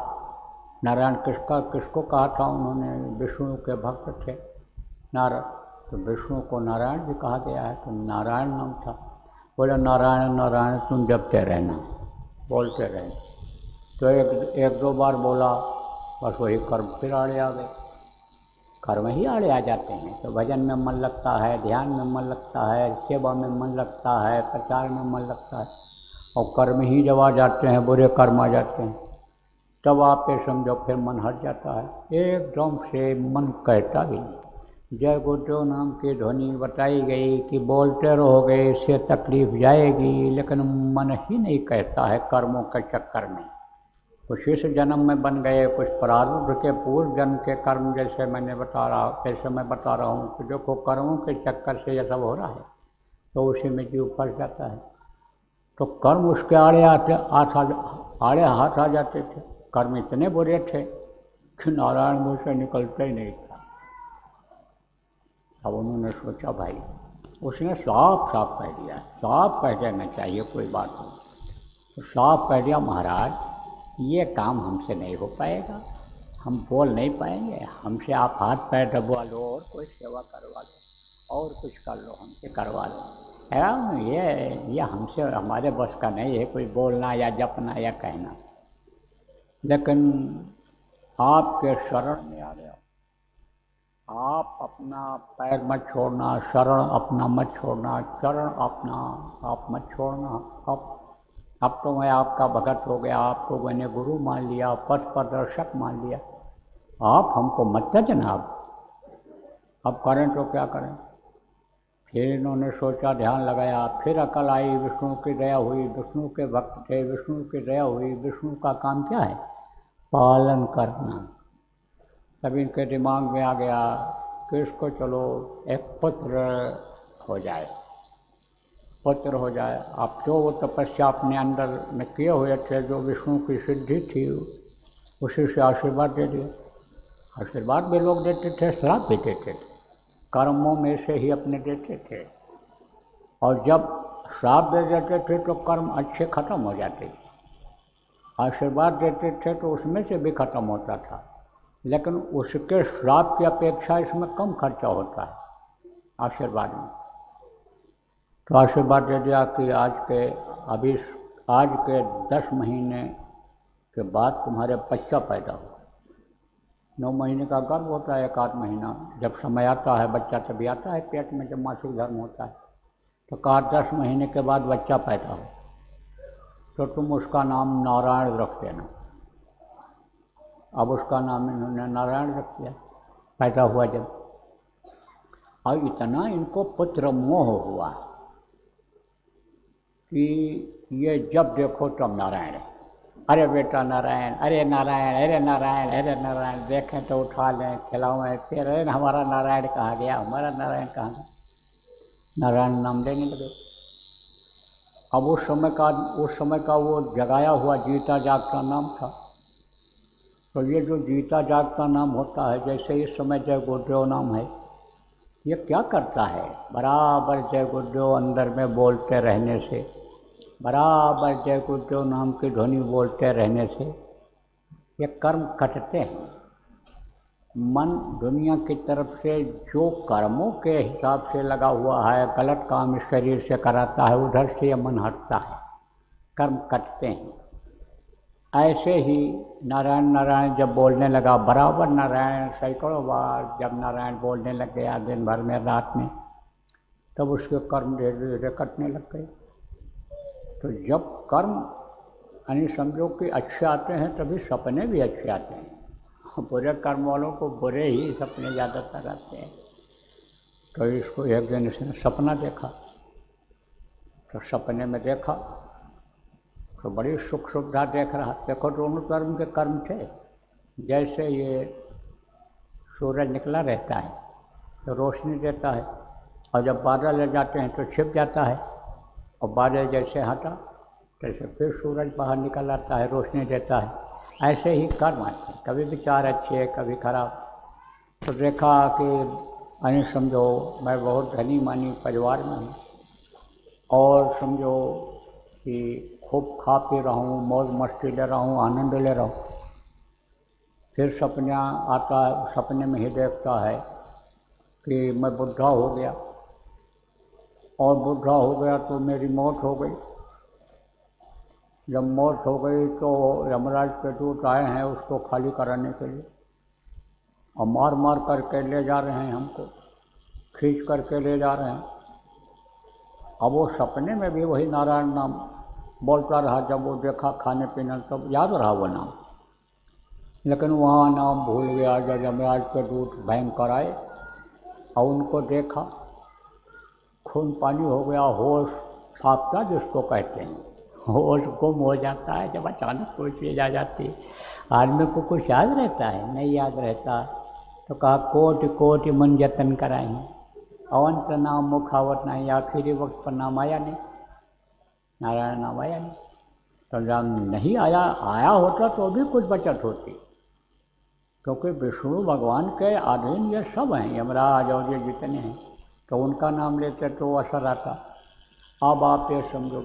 नारायण किसको कहा था उन्होंने? विष्णु के भक्त थे नारद, तो विष्णु को नारायण भी कहा गया है, तो नारायण नाम था। बोले नारायण नारायण तुम जपते रहना, बोलते रहना। तो एक दो बार बोला, बस वही कर्म फिर आड़े आ गए। कर्म ही आड़े आ जाते हैं। तो भजन में मन लगता है, ध्यान में मन लगता है, सेवा में मन लगता है, प्रचार में मन लगता है, और कर्म ही जब आ जाते हैं, बुरे कर्म आ जाते हैं, तब आप ये समझो फिर मन हट जाता है, एकदम से मन कहता भी नहीं। जय गुरुदेव नाम की ध्वनि बताई गई कि बोलते रहोगे इससे तकलीफ जाएगी, लेकिन मन ही नहीं कहता है कर्मों के चक्कर में। कुछ इस जन्म में बन गए, कुछ प्रारब्ध के पूर्व जन्म के कर्म, जैसे मैं बता रहा हूँ कि देखो कर्मों के चक्कर से यह सब हो रहा है, तो उसी में जीव फंस जाता है। तो कर्म उसके आड़े हाथ आ जाते थे। कर्म इतने बुरे थे कि नारायण मुँह से निकलता ही नहीं था। अब उन्होंने सोचा भाई, उसने साफ साफ कह दिया, साफ कह देना चाहिए कोई बात हो, तो साफ कह दिया महाराज ये काम हमसे नहीं हो पाएगा, हम बोल नहीं पाएंगे, हमसे आप हाथ पैर दबवा लो और कोई सेवा करवा लो और कुछ कर लो, हमसे करवा लो। ये हमसे हमारे बस का नहीं है कोई बोलना या जपना या कहना, लेकिन आपके शरण में आ गया, आप अपना पैर मत छोड़ना, शरण अपना मत छोड़ना, चरण अपना आप मत छोड़ना। अब तो मैं आपका भगत हो गया, आपको मैंने गुरु मान लिया, पथ प्रदर्शक मान लिया, आप हमको मत त्याजना। अब करें तो क्या करें। फिर इन्होंने सोचा, ध्यान लगाया, फिर अकल आई, विष्णु की दया हुई, विष्णु के भक्त थे, विष्णु की दया हुई। विष्णु का काम क्या है? पालन करना। तब इनके दिमाग में आ गया कि इसको चलो एक पुत्र हो जाए, पुत्र हो जाए। आप जो वो तपस्या अपने अंदर में किए हुए थे, जो विष्णु की सिद्धि थी, उसी से आशीर्वाद दे दिए। आशीर्वाद भी लोग देते थे, श्राप भी देते थे, कर्मों में से ही अपने देते थे। और जब श्राप दे देते थे तो कर्म अच्छे खत्म हो जाते थे, आशीर्वाद देते थे तो उसमें से भी खत्म होता था, लेकिन उसके श्राप की अपेक्षा इसमें कम खर्चा होता है आशीर्वाद में। तो आशीर्वाद दे दिया कि आज के 10 महीने के बाद तुम्हारे बच्चा पैदा हो। 9 महीने का गर्भ होता है, 1 आध महीना जब समय आता है बच्चा तभी आता है पेट में, जब मासिक धर्म होता है। तो कहा 10 महीने के बाद बच्चा पैदा हो तो तुम उसका नाम नारायण रख देना। अब उसका नाम इन्होंने नारायण रख दिया, पैदा हुआ जब। और इतना इनको पुत्र मोह हुआ कि ये जब देखो तब नारायण है, अरे बेटा नारायण, अरे नारायण, अरे नारायण, अरे नारायण, देखें तो उठा लें, खिलाएं, फिर अरे हमारा नारायण कहाँ गया, हमारा नारायण कहाँ गया, नारायण नाम लेने लगे। अब उस समय का वो जगाया हुआ जीता जागता नाम था। तो ये जो जीता जागता नाम होता है, जैसे इस समय जय गुरुदेव नाम है, ये क्या करता है? बराबर जय गुरुदेव अंदर में बोलते रहने से, बराबर जय गुरुदेव नाम की ध्वनि बोलते रहने से ये कर्म कटते हैं। मन दुनिया की तरफ से जो कर्मों के हिसाब से लगा हुआ है, गलत काम इस शरीर से कराता है, उधर से ये मन हटता है, कर्म कटते हैं। ऐसे ही नारायण नारायण जब बोलने लगा, बराबर नारायण सैकड़ों बार जब नारायण बोलने लग गया दिन भर में, रात में, तब उसके कर्म धीरे धीरे कटने लग गए। तो जब कर्म यानी समझो कि अच्छे आते हैं तभी सपने भी अच्छे आते हैं। बुरे कर्म वालों को बुरे ही सपने ज़्यादातर आते हैं। तो इसको एक दिन इसने सपना देखा, तो सपने में देखा तो बड़ी सुख सुविधा देख रहा। देखो दोनों धर्म के कर्म थे। जैसे ये सूरज निकला रहता है तो रोशनी देता है, और जब बादल ले जाते हैं तो छिप जाता है, और बादल जैसे हटा तैसे फिर सूरज बाहर निकल आता है, रोशनी देता है। ऐसे ही कर्म आते हैं, कभी विचार अच्छे कभी खराब। तो देखा कि अरे समझो मैं बहुत धनी मानी परिवार में हूँ, और समझो कि खूब खा पी रहा हूँ, मौज मस्ती ले रहा हूँ, आनंद ले रहा हूँ। फिर सपना आता है, सपने में ही देखता है कि मैं बुढ़ा हो गया, और बुढ़ा हो गया तो मेरी मौत हो गई। जब मौत हो गई तो यमराज के दूत आए हैं उसको खाली कराने के लिए, और मार मार करके ले जा रहे हैं, हमको खींच करके ले जा रहे हैं। अब वो सपने में भी वही नारायण नाम बोलता रहा। जब वो देखा खाने पीने तब याद रहा वो नाम, लेकिन वहाँ नाम भूल गया। जब यमराज के दूत भयंकर आए और उनको देखा, खून पानी हो गया, होश साफता जिसको कहते हैं, होश गुम हो जाता है जब अचानक कोई चीज़ आ जाती है। आदमी को कुछ याद रहता है, नहीं याद रहता। तो कहा कोटि कोटि मन जतन कराई, अवंत नाम मुखावत नहीं, आखिरी वक्त पर नाम आया नहीं, नारायण नाम आया नहीं। तो जब नहीं आया होता तो भी कुछ बचत होती, क्योंकि विष्णु भगवान के अधीन ये सब हैं, यमराज और ये जितने हैं, तो उनका नाम लेते तो असर आता। अब आप ये समझो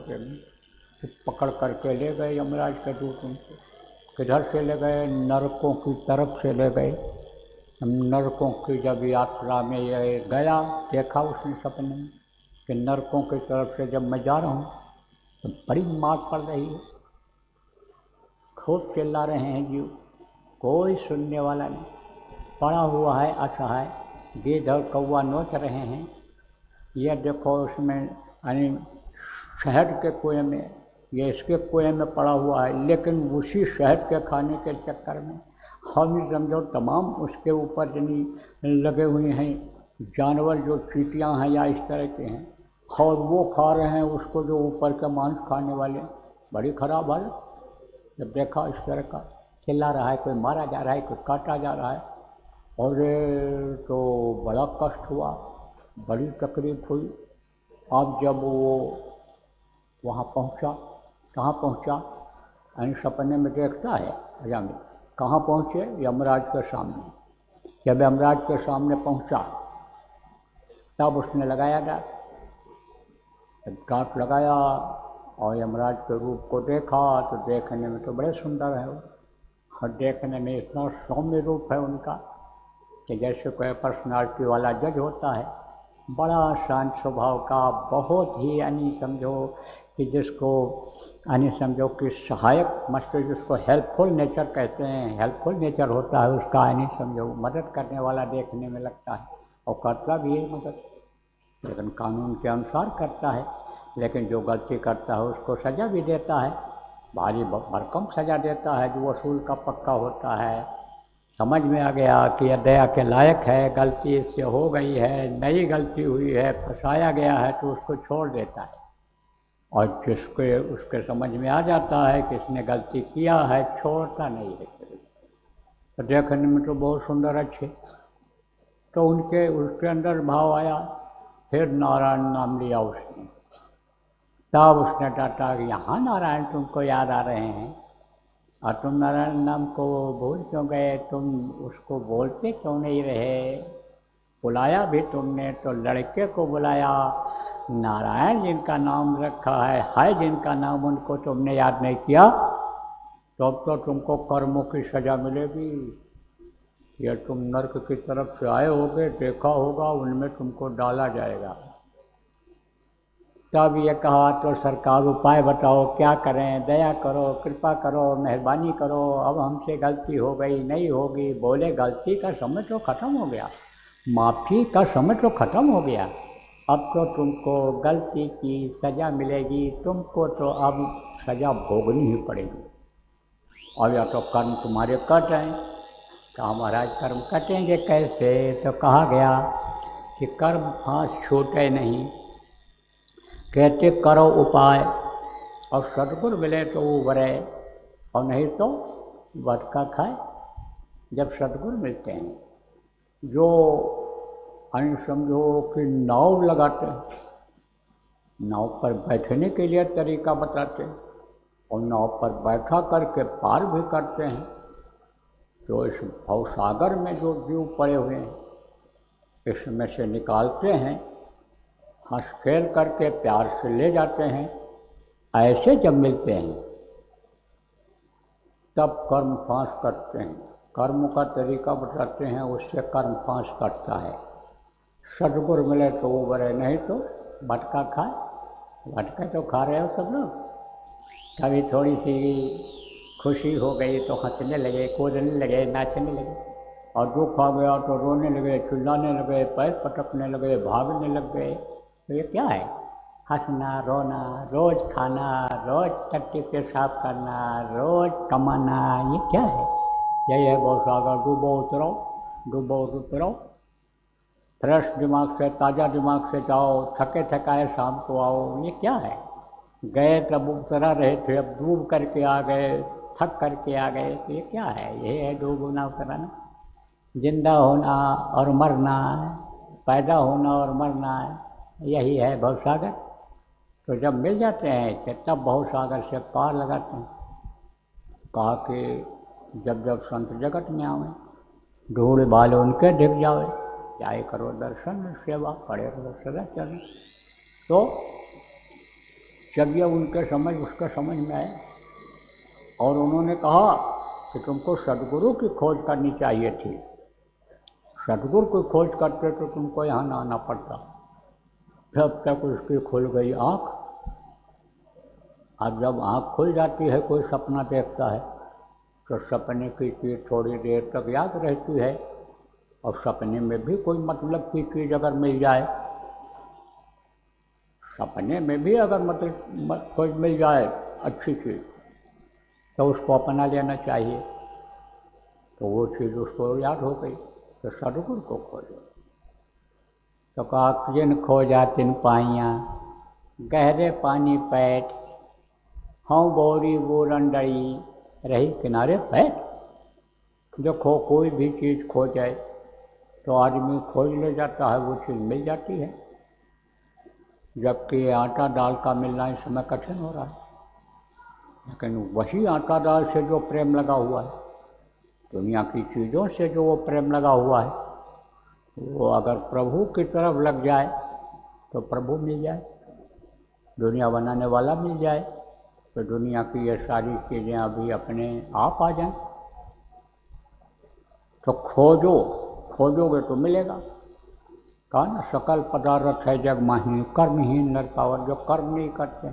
कि पकड़ करके ले गए यमराज के दूत उनको। किधर से ले गए? नरकों की तरफ से ले गए। नरकों की जब यात्रा में ये गया, देखा उसने सपने में कि नरकों की तरफ से जब मैं जा रहा हूँ तो बड़ी मार पड़ रही है, खूब चिल्ला रहे हैं जीव, कोई सुनने वाला नहीं, पड़ा हुआ है असहाय। गिद्ध और कौवा नोच रहे हैं, ये देखो उसमें यानी शहद के कुएं में, ये इसके कुएं में पड़ा हुआ है, लेकिन उसी शहद के खाने के चक्कर में हम ही समझो तमाम उसके ऊपर यानी लगे हुए हैं जानवर, जो चींटियाँ हैं या इस तरह के हैं, और वो खा रहे हैं उसको, जो ऊपर का मांस खाने वाले। बड़ी खराब हालत। जब देखा इस तरह का, चिल्ला रहा है, कोई मारा जा रहा है, कोई काटा जा रहा है, और तो बड़ा कष्ट हुआ, बड़ी तकलीफ हुई। अब जब वो वहाँ पहुँचा, कहाँ पहुँचा, यानी सपने में देखता है अजामिल, कहाँ पहुँचे, यमराज के सामने। जब यमराज के सामने पहुँचा तब उसने लगाया डांट लगाया, और यमराज के रूप को देखा तो देखने में तो बड़े सुंदर है वो, और देखने में इतना सौम्य रूप है उनका कि जैसे कोई पर्सनालिटी वाला जज होता है, बड़ा शांत स्वभाव का, बहुत ही यानी समझो कि जिसको यानी समझो कि सहायक मस्त, जिसको हेल्पफुल नेचर कहते हैं, हेल्पफुल नेचर होता है उसका, यानी समझो मदद करने वाला देखने में लगता है, और करता भी है मदद, लेकिन कानून के अनुसार करता है। लेकिन जो गलती करता है उसको सज़ा भी देता है, भारी भरकम सज़ा देता है, जो वसूल का पक्का होता है। समझ में आ गया कि यह दया के लायक है, गलती इससे हो गई है, नई गलती हुई है, फंसाया गया है, तो उसको छोड़ देता है। और जिसके उसके समझ में आ जाता है कि इसने गलती किया है, छोड़ता नहीं है। तो देखने में तो बहुत सुंदर अच्छे, तो उनके उसके अंदर भाव आया, फिर नारायण नाम लिया उसने। तब उसने डांटा कि यहाँ नारायण तुमको याद आ रहे हैं, और तुम नारायण नाम को भूल क्यों गए, तुम उसको बोलते क्यों नहीं रहे, बुलाया भी तुमने तो लड़के को बुलाया, नारायण जिनका नाम रखा है जिनका नाम, उनको तुमने याद नहीं किया, तो अब तो तुमको कर्मों की सज़ा मिलेगी। या तुम नर्क की तरफ से आए होगे, देखा होगा, उनमें तुमको डाला जाएगा। तब ये कहा तो सरकार उपाय बताओ, क्या करें, दया करो, कृपा करो, मेहरबानी करो, अब हमसे गलती हो गई, नहीं होगी। बोले गलती का समय तो ख़त्म हो गया, माफ़ी का समय तो ख़त्म हो गया, अब तो तुमको गलती की सज़ा मिलेगी, तुमको तो अब सज़ा भोगनी ही पड़ेगी। और या तो कर्म तुम्हारे कट हैं। कहा महाराज कर्म कटेंगे कैसे, तो कहा गया कि कर्म फांस छूटे नहीं, कहते करो उपाय, और सदगुरु मिले तो उबरे, और नहीं तो वटका खाए। जब सदगुरु मिलते हैं, जो अन्य समझो कि नाव लगाते हैं, नाव पर बैठने के लिए तरीका बताते हैं, और नाव पर बैठा करके पार भी करते हैं। तो इस भवसागर में जो जीव पड़े हुए हैं, इसमें से निकालते हैं, हंस खेल करके प्यार से ले जाते हैं। ऐसे जब मिलते हैं तब कर्म फांस करते हैं, कर्म का तरीका बताते हैं, उससे कर्म फांस करता है। सदगुरु मिले तो वो बड़े, नहीं तो भटका खाए। भटका तो खा रहे हो सब लोग। कभी थोड़ी सी खुशी हो गई तो हंसने लगे, कूदने लगे, नाचने लगे, और दुख आ गया तो रोने लगे, चिल्लाने लगे, पैर पटकने लगे, भागने लग गए। तो ये क्या है? हंसना, रोना, रोज खाना, रोज टट्टी पेशाब करना, रोज कमाना, ये क्या है? यही है भवसागर। डूबो उतरो, डूबो उतरो, फ्रेश दिमाग से, ताज़ा दिमाग से जाओ, थके थकाए शाम को आओ। ये क्या है? गए तब उतरा रहे थे, अब डूब करके आ गए, थक करके आ गए, तो ये क्या है? ये है डूबना उतरना। जिंदा होना और मरना, पैदा होना और मरना, यही है भवसागर। तो जब मिल जाते हैं ऐसे, तब भवसागर से पार लगाते हैं। कहा कि जब जब संत जगत में आवे, ढूंढ बाल उनके दिख जावे, जाए करो दर्शन सेवा, पड़े रहो सदा चले। तो जब ये उनके समझ उसका समझ में आए, और उन्होंने कहा कि तुमको सदगुरु की खोज करनी चाहिए थी, सदगुरु की खोज करते तो तुमको यहाँ ना आना पड़ता। जब तक उसकी खुल गई आँख, अब जब आँख खुल जाती है, कोई सपना देखता है, तो सपने की चीज़ थोड़ी देर तक याद रहती है, और सपने में भी कोई मतलब की चीज़ अगर मिल जाए, सपने में भी अगर मतलब कोई मिल जाए अच्छी चीज़, तो उसको अपना लेना चाहिए। तो वो चीज़ उसको याद हो गई, तो सदगुरु को खोजो। तो कहा जिन खोजा तिन पाइयाँ, गहरे पानी पैठ, हाँ बोरी बोरन डरी, रही किनारे पैठ। देखो कोई भी चीज़ खो जाए तो आदमी खोज ले जाता है, वो चीज़ मिल जाती है। जबकि आटा दाल का मिलना इस समय कठिन हो रहा है, लेकिन वही आटा दाल से जो प्रेम लगा हुआ है, दुनिया की चीज़ों से जो वो प्रेम लगा हुआ है, वो अगर प्रभु की तरफ लग जाए तो प्रभु मिल जाए, दुनिया बनाने वाला मिल जाए, तो दुनिया की ये सारी चीज़ें अभी अपने आप आ जाएं। तो खोजो, खोजोगे तो मिलेगा। कहा ना सकल पदार्थ है जग माही, कर्महीन नर पावर। जो कर्म नहीं करते,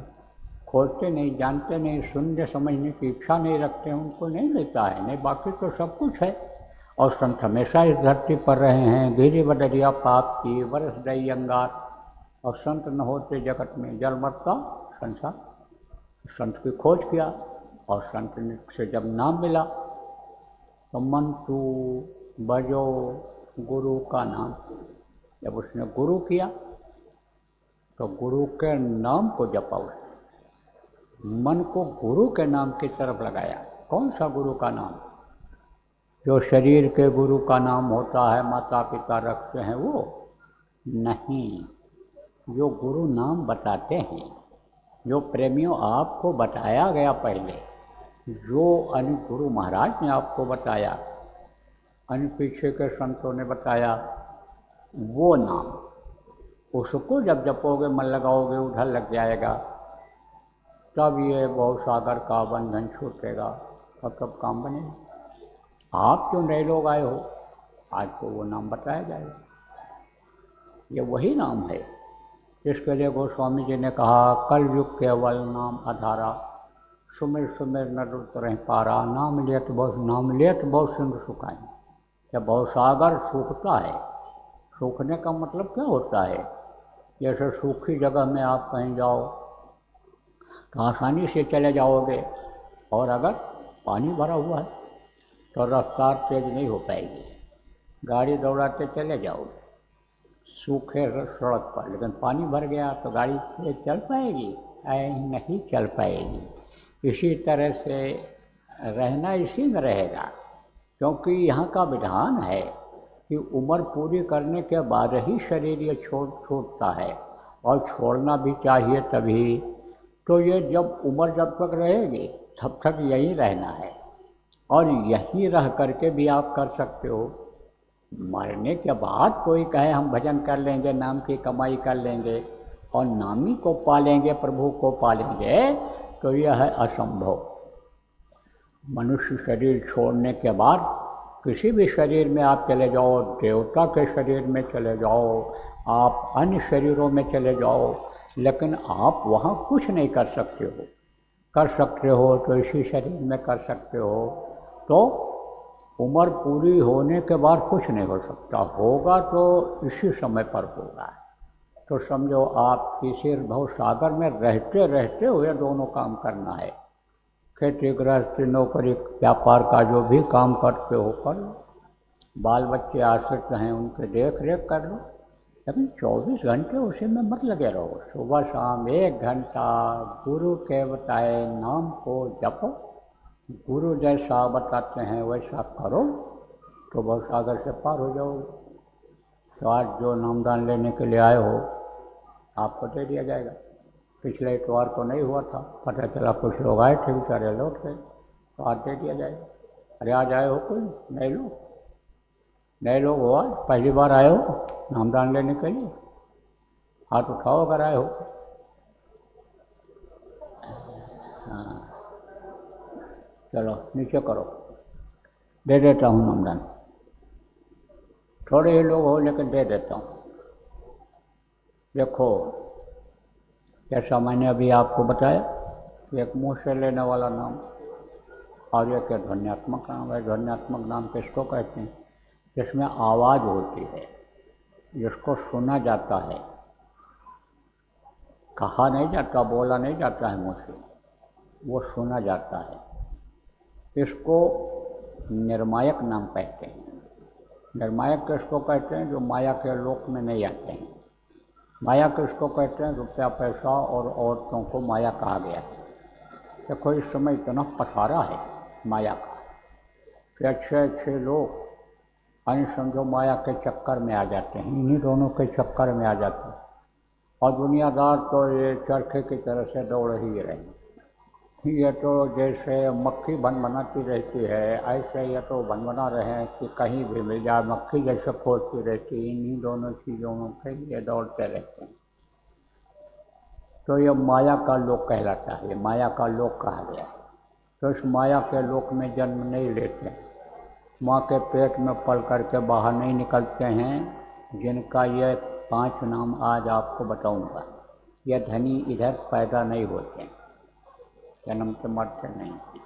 खोजते नहीं, जानते नहीं, सुनने समझने की इच्छा नहीं रखते, उनको नहीं मिलता है। नहीं, बाकी तो सब कुछ है। और संत हमेशा इस धरती पर रहे हैं, गिरी बदरिया पाप की, बरस दई अंगार। और संत न होते जगत में जल मरता संसार। संत की खोज किया, और संत से जब नाम मिला तो मन तू बजो गुरु का नाम। जब उसने गुरु किया तो गुरु के नाम को जपा, उसने मन को गुरु के नाम की तरफ लगाया। कौन सा गुरु का नाम? जो शरीर के गुरु का नाम होता है, माता पिता रखते हैं, वो नहीं। जो गुरु नाम बताते हैं, जो प्रेमियों आपको बताया गया पहले, जो अन्य गुरु महाराज ने आपको बताया, अन्य पीछे के संतों ने बताया, वो नाम, उसको जब जपोगे, मन लगाओगे, उधर लग जाएगा, तब ये भवसागर का बंधन छूटेगा, तब काम बनेगा। आप जो नए लोग आए हो, आज को वो नाम बताया जाएगा। ये वही नाम है जिसके लिए गोस्वामी जी ने कहा, कल युग केवल नाम आधारा, सुमिर सुमिर नर तरह पारा, नाम लेत बहुत सिंधु सुखाएं। जब भवसागर सूखता है, सूखने का मतलब क्या होता है? जैसे सूखी जगह में आप कहीं जाओ तो आसानी से चले जाओगे, और अगर पानी भरा हुआ है तो रफ्तार तेज नहीं हो पाएगी, गाड़ी दौड़ाते चले जाओगे सूखे सड़क पर। लेकिन पानी भर गया तो गाड़ी तेज चल पाएगी? नहीं चल पाएगी। इसी तरह से रहना इसी में रहेगा, क्योंकि यहाँ का विधान है कि उम्र पूरी करने के बाद ही शरीर ये छूटता है, और छोड़ना भी चाहिए तभी। तो ये जब उम्र जब तक रहेगी तब तक यहीं रहना है, और यहीं रह करके भी आप कर सकते हो। मरने के बाद कोई कहे हम भजन कर लेंगे, नाम की कमाई कर लेंगे और नामी को पालेंगे, प्रभु को पालेंगे, तो यह है असंभव। मनुष्य शरीर छोड़ने के बाद किसी भी शरीर में आप चले जाओ, देवता के शरीर में चले जाओ, आप अन्य शरीरों में चले जाओ, लेकिन आप वहाँ कुछ नहीं कर सकते हो। कर सकते हो तो इसी शरीर में कर सकते हो। तो उम्र पूरी होने के बाद कुछ नहीं हो सकता, होगा तो इसी समय पर होगा। तो समझो आप किसी भव सागर में रहते रहते हुए दोनों काम करना है। खेती गृहस्थी नौकरी व्यापार का जो भी काम करते हो कर लो, बाल बच्चे आश्रित हैं उनके देख रेख कर लो, लेकिन 24 घंटे उसी में मत लगे रहो। सुबह शाम 1 घंटा गुरु के बताए नाम को जपो, गुरु जैसा बताते हैं वैसा करो, तो बहुत सागर से पार हो जाओगे। तो आज जो नामदान लेने के लिए आए हो, आपको दे दिया जाएगा। पिछले इतवार को नहीं हुआ था, पता चला कुछ लोग आए थे, बेचारे लौट गए, तो आज दे दिया जाएगा। अरे आज आए हो कोई नए लोग? नए लोग हो, आज पहली बार आए हो नामदान लेने के लिए? हाथ उठाओ अगर आए हो। हाँ, चलो नीचे करो, दे देता हूँ नामदान। थोड़े ही लोग हो लेकिन दे देता हूँ। देखो, जैसा मैंने अभी आपको बताया, एक मुँह से लेने वाला नाम और एक ध्वन्यात्मक नाम है। ध्वन्यात्मक नाम किसको कहते हैं? जिसमें आवाज़ होती है, जिसको सुना जाता है, कहा नहीं जाता, बोला नहीं जाता है मुँह से, वो सुना जाता है। इसको निर्मायक नाम कहते हैं। निर्मायक किसको कहते हैं? जो माया के लोक में नहीं आते हैं। माया किसको कहते हैं? रुपया पैसा और औरतों को माया कहा गया है। देखो इस समय इतना पसारा है माया का कि अच्छे अच्छे लोग समझो माया के चक्कर में आ जाते हैं, इन्हीं दोनों के चक्कर में आ जाते हैं। और दुनियादार तो ये चरखे की तरह से दौड़ ही रहे हैं। ये तो जैसे मक्खी भन बनाती रहती है, ऐसे ये तो भन बना रहे हैं कि कहीं भी मिल जाए, मक्खी जैसे खोजती रहती है, इन्हीं दोनों चीज़ों के लिए दौड़ते रहते हैं। तो ये माया का लोक कहलाता है, ये माया का लोक कहा गया है। तो इस माया के लोक में जन्म नहीं लेते, माँ के पेट में पल करके बाहर नहीं निकलते हैं, जिनका ये 5 नाम आज आपको बताऊंगा। ये धनी इधर पैदा नहीं होते हैं, जन्म से मरते नहीं।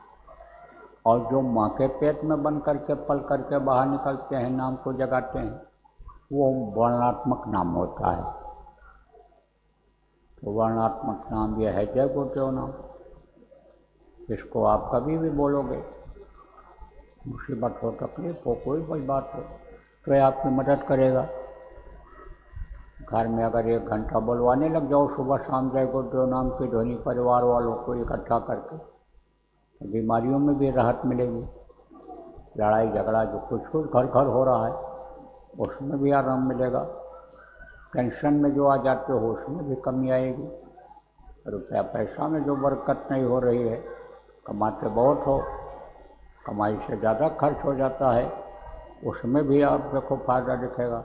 और जो माँ के पेट में बन करके पल करके बाहर निकलते हैं, नाम को जगाते हैं, वो वर्णात्मक नाम होता है। तो वर्णात्मक नाम ये है जय गुरुदेव नाम। इसको आप कभी भी बोलोगे, मुसीबत हो, तकलीफ हो, कोई बड़ी बात हो, तो ये आपकी मदद करेगा। घर में अगर 1 घंटा बुलवाने लग जाओ सुबह शाम जय गुरुदेव नाम की ध्वनि परिवार वालों को इकट्ठा करके, तो बीमारियों में भी राहत मिलेगी। लड़ाई झगड़ा जो कुछ कुछ घर घर हो रहा है उसमें भी आराम मिलेगा। टेंशन में जो आ जाते हो उसमें भी कमी आएगी। रुपया पैसा में जो बरकत नहीं हो रही है, कमाते बहुत हो, कमाई से ज़्यादा खर्च हो जाता है, उसमें भी आप देखो फायदा दिखेगा,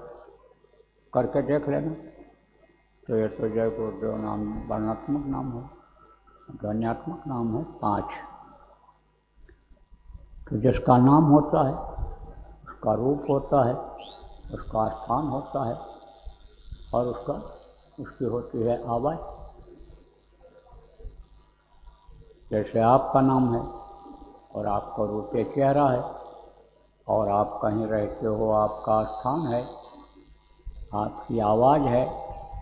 करके देख लेना। तो ये तो जय गुरुदेव नाम वर्णात्मक नाम है, ध्वन्यात्मक नाम है 5। तो जिसका नाम होता है उसका रूप होता है, उसका स्थान होता है, और उसकी होती है आवाज़। जैसे आपका नाम है और आपका रूप चेहरा है, और आप कहीं रहते हो, आपका स्थान है, आपकी आवाज़ है,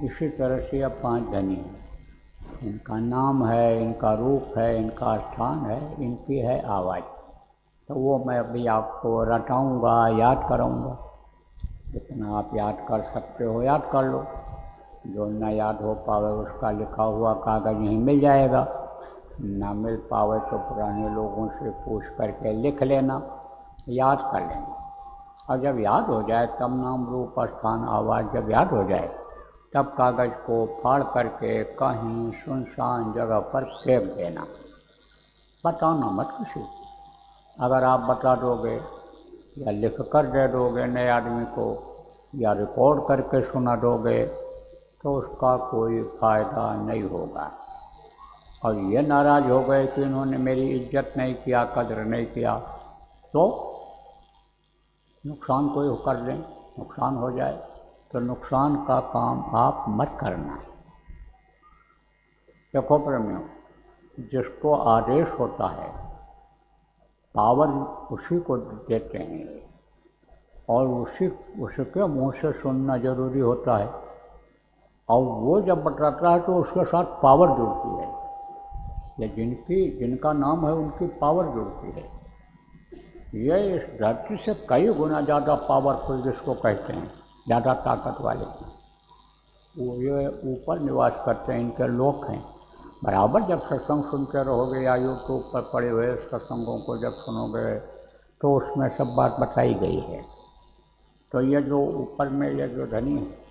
इसी तरह से ये 5 धनी हैं। इनका नाम है, इनका रूप है, इनका स्थान है, इनकी है आवाज़। तो वो मैं अभी आपको रटाऊँगा, याद कराऊँगा। जितना आप याद कर सकते हो याद कर लो, जो ना याद हो पावे उसका लिखा हुआ कागज़ यहीं मिल जाएगा, ना मिल पावे तो पुराने लोगों से पूछ करके लिख लेना, याद कर लेना। और जब याद हो जाए तब नाम रूप स्थान आवाज़ जब याद हो जाए तब कागज़ को फाड़ करके कहीं सुनसान जगह पर फेंक देना। बताना मत किसी को। अगर आप बता दोगे या लिख कर दे दोगे नए आदमी को, या रिकॉर्ड करके सुना दोगे, तो उसका कोई फ़ायदा नहीं होगा। और ये नाराज़ हो गए कि इन्होंने मेरी इज्जत नहीं किया, कदर नहीं किया, तो नुकसान कोई कर दें, नुकसान हो जाए, तो नुकसान का काम आप मत करना। देखो प्रेमियों, जिसको आदेश होता है पावर उसी को देते हैं, और उसके मुंह से सुनना जरूरी होता है। और वो जब बताता है तो उसके साथ पावर जुड़ती है, या जिनका नाम है उनकी पावर जुड़ती है। ये इस धरती से कई गुना ज़्यादा पावरफुल जिसको कहते हैं, ज़्यादा ताकत वाले, वो ये ऊपर निवास करते हैं, इनके लोक हैं। बराबर जब सत्संग सुनते रहोगे या यूट्यूब पर पड़े हुए सत्संगों को जब सुनोगे तो उसमें सब बात बताई गई है। तो ये जो ऊपर में ये जो धनी है,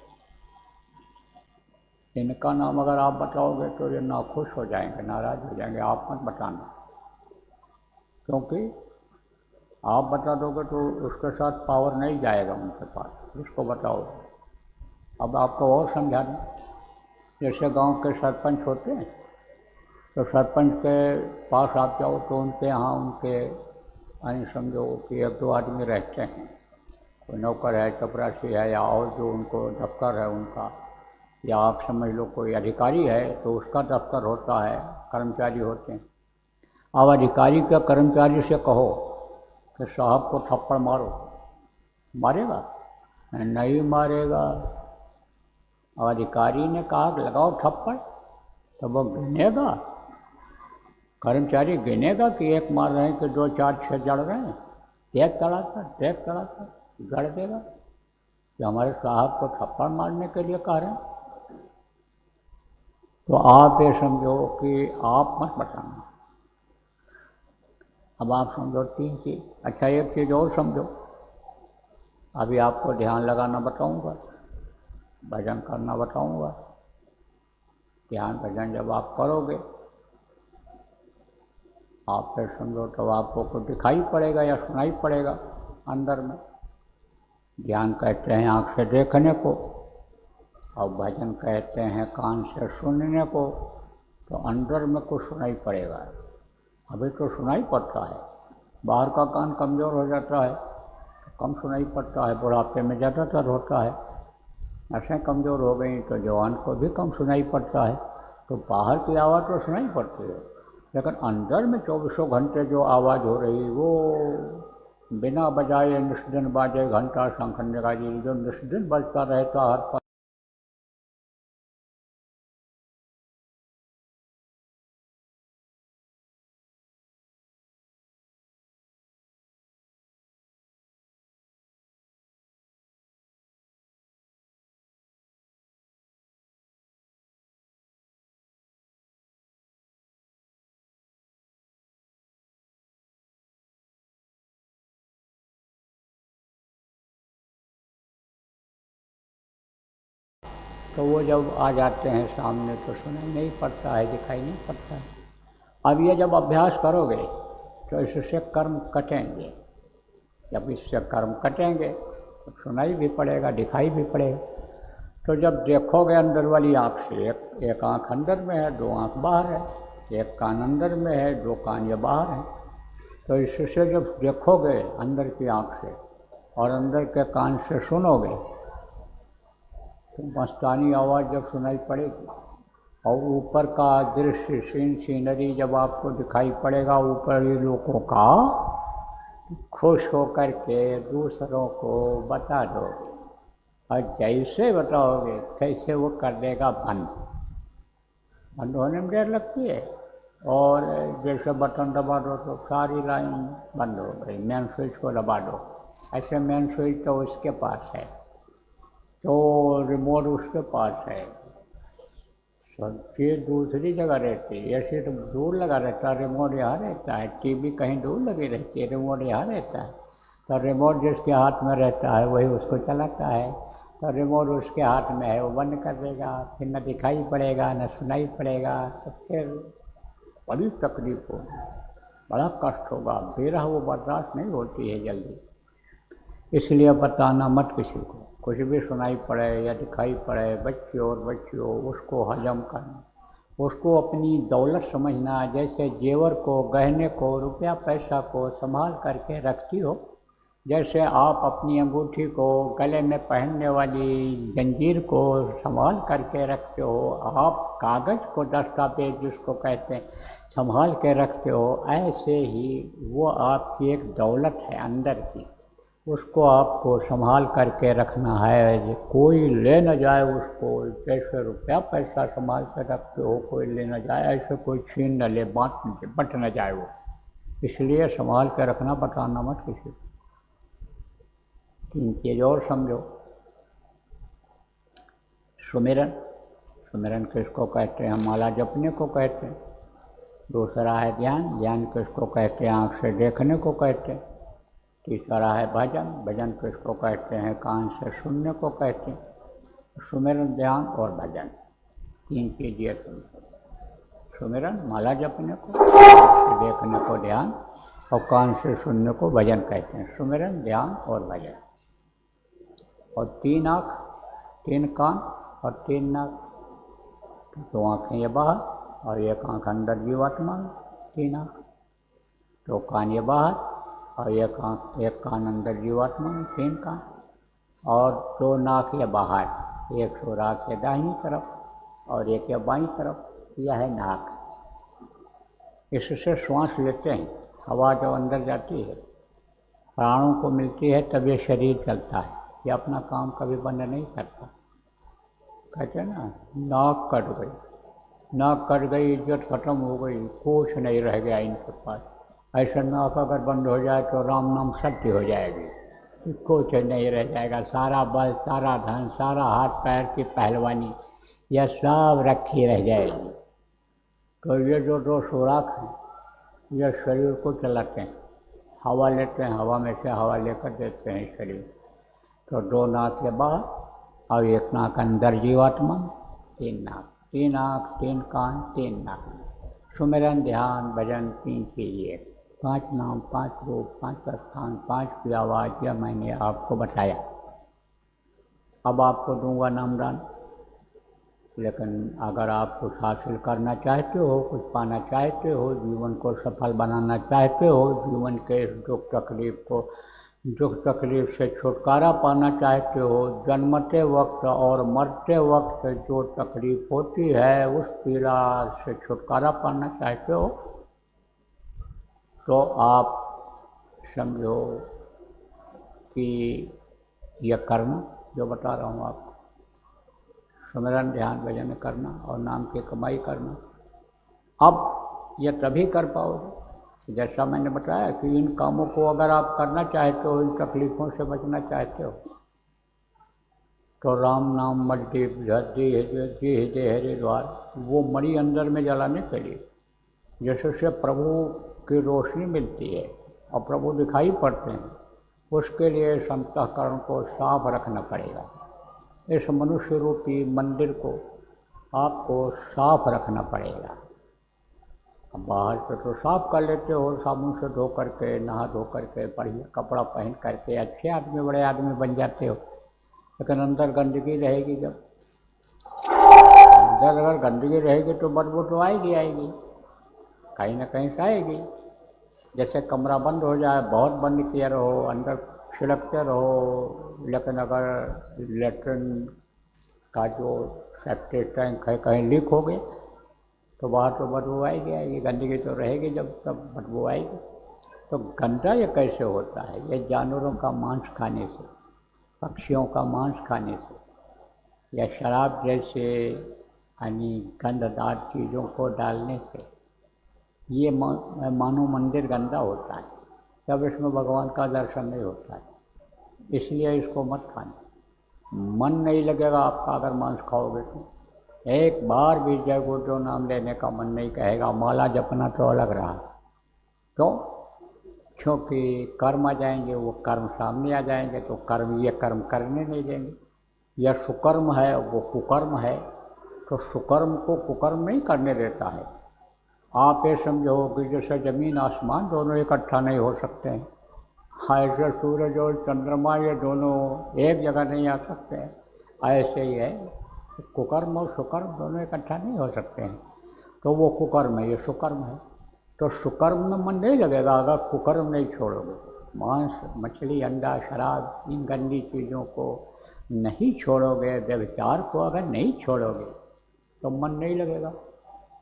इनका नाम अगर आप बताओगे तो ये नाखुश हो जाएंगे, नाराज़ हो जाएंगे। आप मत बताना, क्योंकि आप बता दोगे तो उसके साथ पावर नहीं जाएगा उनके पास, जिसको बताओगे। अब आपको और समझा दें, जैसे गांव के सरपंच होते हैं, तो सरपंच के पास आप जाओ तो उनके यहाँ उनके समझो कि 1-2 आदमी रहते हैं, कोई नौकर है, चपरासी है, या और जो उनको दफ्तर है उनका, या आप समझ लो कोई अधिकारी है तो उसका दफ्तर होता है, कर्मचारी होते हैं। अब अधिकारी के कर्मचारी से कहो कि साहब को थप्पड़ मारो, मारेगा? नहीं मारेगा। अधिकारी ने कहा लगाओ थप्पड़, तो वो गिनेगा, कर्मचारी गिनेगा कि एक मार रहे हैं कि 2 4 6 जड़ रहे हैं। टेप चढ़ाकर गड़ देगा कि हमारे साहब को थप्पड़ मारने के लिए कह रहे हैं। तो आप ये समझो कि आप मत बताना। अब आप समझो 3 चीज़। अच्छा, एक चीज़ और समझो, अभी आपको ध्यान लगाना बताऊंगा, भजन करना बताऊंगा। ध्यान भजन जब आप करोगे, आप फिर समझो तो आपको कुछ दिखाई पड़ेगा या सुनाई पड़ेगा अंदर में। ध्यान कहते हैं आँख से देखने को, और भजन कहते हैं कान से सुनने को। तो अंदर में कुछ सुनाई पड़ेगा। अभी तो सुनाई पड़ता है, बाहर का कान कमज़ोर हो जाता है तो कम सुनाई पड़ता है, बुढ़ापे में ज़्यादातर होता है। नसें कमज़ोर हो गई तो जवान को भी कम सुनाई पड़ता है। तो बाहर की आवाज़ तो सुनाई पड़ती है, लेकिन अंदर में 24 घंटे जो आवाज़ हो रही वो बिना बजाए निस्दिन बाजे घंटा शंख नगाड़ी, जो निस्दिन बजता रहता हर पल। तो वो जब आ जाते हैं सामने तो सुनाई नहीं पड़ता है, दिखाई नहीं पड़ता है। अब ये जब अभ्यास करोगे तो इससे कर्म कटेंगे। जब इससे कर्म कटेंगे तो सुनाई भी पड़ेगा, दिखाई भी पड़ेगा। तो जब देखोगे अंदर वाली आँख से, एक आँख अंदर में है, 2 आँख बाहर है, एक कान अंदर में है, 2 कान ये बाहर है। तो इससे जब देखोगे अंदर की आँख से और अंदर के कान से सुनोगे तो मस्तानी आवाज़ जब सुनाई पड़ेगी और ऊपर का दृश्य सीनरी जब आपको दिखाई पड़ेगा, ऊपर लोगों का, खुश होकर के दूसरों को बता दोगे। और जैसे बताओगे कैसे वो कर देगा बंद होने में देर लगती है। और जैसे बटन दबा दो तो सारी लाइन बंद हो गई। मेन स्विच को दबा दो, ऐसे मेन स्विच तो उसके पास है, तो रिमोट उसके पास है, ये दूसरी जगह रहती है। ऐसे तो दूर लगा रहता है, रिमोट यहाँ रहता है। टीवी कहीं दूर लगी रहती है, रिमोट यहाँ रहता है। तो रिमोट जिसके हाथ में रहता है वही उसको चलाता है। तो रिमोट उसके हाथ में है, वो बंद कर देगा, फिर न दिखाई पड़ेगा न सुनाई पड़ेगा। तो फिर बड़ी तकलीफ होगी, बड़ा कष्ट होगा, बेरह वो बर्दाश्त नहीं होती है जल्दी। इसलिए बताना मत किसी को। कुछ भी सुनाई पड़े या दिखाई पड़े, बच्चियों उसको हजम करना, उसको अपनी दौलत समझना। जैसे जेवर को, गहने को, रुपया पैसा को संभाल करके रखती हो, जैसे आप अपनी अंगूठी को, गले में पहनने वाली जंजीर को संभाल करके रखते हो, आप कागज़ को, दस्तावेज जिसको कहते हैं, संभाल के रखते हो, ऐसे ही वो आपकी एक दौलत है अंदर की, उसको आपको संभाल करके रखना है। कोई ले न जाए उसको। जैसे रुपया पैसा संभाल कर रखते हो, कोई ले न जाए, ऐसे कोई छीन न ले, बट न जाए वो। इसलिए संभाल के रखना, बताना मत किसी को। 3 चीज़ और समझो। सुमिरन, सुमिरन किसको कहते हैं? माला जपने को कहते हैं। दूसरा है ध्यान, ध्यान किसको कहते हैं? आँख से देखने को कहते हैं। तीसरा है भजन, भजन किसको कहते हैं? कान से सुनने को कहते हैं। सुमिरन, ध्यान और भजन, 3 चीज़ ये सुनो। सुमिरन माला जपने को, आँख से देखने को ध्यान, और कान से सुनने को भजन कहते हैं। सुमिरन, ध्यान और भजन। और 3 आँख, 3 कान और 3 नाक। 2 आँखें ये बाहर और 1 आँख अंदर जीवात्मा में, 3 आँख। 2 कान ये बाहर और 1 कान अंदर जीवात्मा में, 3 कान। और 2 नाक ये बाहर, 1 सुराख है दाहिनी तरफ और 1 है बाईं तरफ, यह है नाक। इससे श्वास लेते हैं, हवा जो अंदर जाती है प्राणों को मिलती है तब ये शरीर चलता है, ये अपना काम कभी बंद नहीं करता। कहते हैं ना, नाक कट गई, नाक कट गई, इज्जत खत्म हो गई, कुछ नहीं रह गया इनके पास। ऐसा नाक अगर बंद हो जाए तो राम नाम सत्य हो जाएगी, कुछ नहीं रह जाएगा। सारा बल, सारा धन, सारा हाथ पैर की पहलवानी, यह सब रखी रह जाएगी। तो ये जो दो सुराख हैं, यह शरीर को चलाते हैं। हवा लेते हैं, हवा में से हवा लेकर देते हैं शरीर। तो दो नाक के बाहर और एक नाक अंदर जीवात्मा, तीन नाक, तीन आँख, तीन कान, तीन नाक। सुमिरन, ध्यान, भजन तीन कीजिए। 5 नाम, 5 रूप, 5 स्थान, 5 की आवाज़, यह मैंने आपको बताया। अब आपको दूंगा नामदान। लेकिन अगर आप कुछ हासिल करना चाहते हो, कुछ पाना चाहते हो, जीवन को सफल बनाना चाहते हो, जीवन के दुख तकलीफ से छुटकारा पाना चाहते हो, जन्मते वक्त और मरते वक्त जो तकलीफ होती है उस पीड़ा से छुटकारा पाना चाहते हो, तो आप समझो कि यह कर्म जो बता रहा हूँ आपको, सुमिरन, ध्यान, भजन करना और नाम की कमाई करना, अब यह तभी कर पाओगे जैसा मैंने बताया कि इन कामों को अगर आप करना चाहते हो, इन तकलीफ़ों से बचना चाहते हो, तो राम नाम मजदीप हृदय हरिद्वार, वो मणि अंदर में जलाने के लिए जैसे प्रभु की रोशनी मिलती है और प्रभु दिखाई पड़ते हैं, उसके लिए अंतःकरण को साफ रखना पड़ेगा। इस मनुष्य रूपी मंदिर को आपको साफ रखना पड़ेगा। अब बाहर से तो साफ कर लेते हो, साबुन से धो करके, नहा धो करके, बढ़िया कपड़ा पहन करके अच्छे आदमी, बड़े आदमी बन जाते हो। लेकिन अंदर गंदगी रहेगी, जब अंदर अगर गंदगी रहेगी तो बदबू तो आएगी, कहीं ना कहीं से आएगी। जैसे कमरा बंद हो जाए, बहुत बंद किया रहो, अंदर छिड़कते रहो, लेकिन अगर लेटरिन का जो सेप्टिक टैंक है कहीं लीक हो गया तो बाहर तो बदबू आएगी, गंदगी तो रहेगी, जब तब बदबू आएगी। तो गंदा ये कैसे होता है? ये जानवरों का मांस खाने से, पक्षियों का मांस खाने से, या शराब जैसे यानी गंधदार चीज़ों को डालने से ये मानो मंदिर गंदा होता है, तब इसमें भगवान का दर्शन नहीं होता है। इसलिए इसको मत खाना। मन नहीं लगेगा आपका अगर मांस खाओगे तो। एक बार भी जय गुरु नाम लेने का मन नहीं कहेगा। माला जपना तो अलग रहा, क्यों? क्योंकि कर्म आ जाएंगे, वो कर्म सामने आ जाएंगे तो कर्म, ये कर्म करने नहीं देंगे। यह सुकर्म है, वो कुकर्म है, तो सुकर्म को कुकर्म नहीं करने देता है। आप ये समझो कि जैसे ज़मीन आसमान दोनों इकट्ठा नहीं हो सकते हैं, ऐसे सूरज और चंद्रमा ये दोनों एक जगह नहीं आ सकते हैं, ऐसे ही है कुकर्म और सुकर्म दोनों इकट्ठा नहीं हो सकते हैं। तो वो कुकर्म है, ये सुकर्म है। तो सुकर्म में मन नहीं लगेगा अगर कुकर्म नहीं छोड़ोगे। मांस, मछली, अंडा, शराब, इन गंदी चीज़ों को नहीं छोड़ोगे, व्यभिचार को अगर नहीं छोड़ोगे तो मन नहीं लगेगा।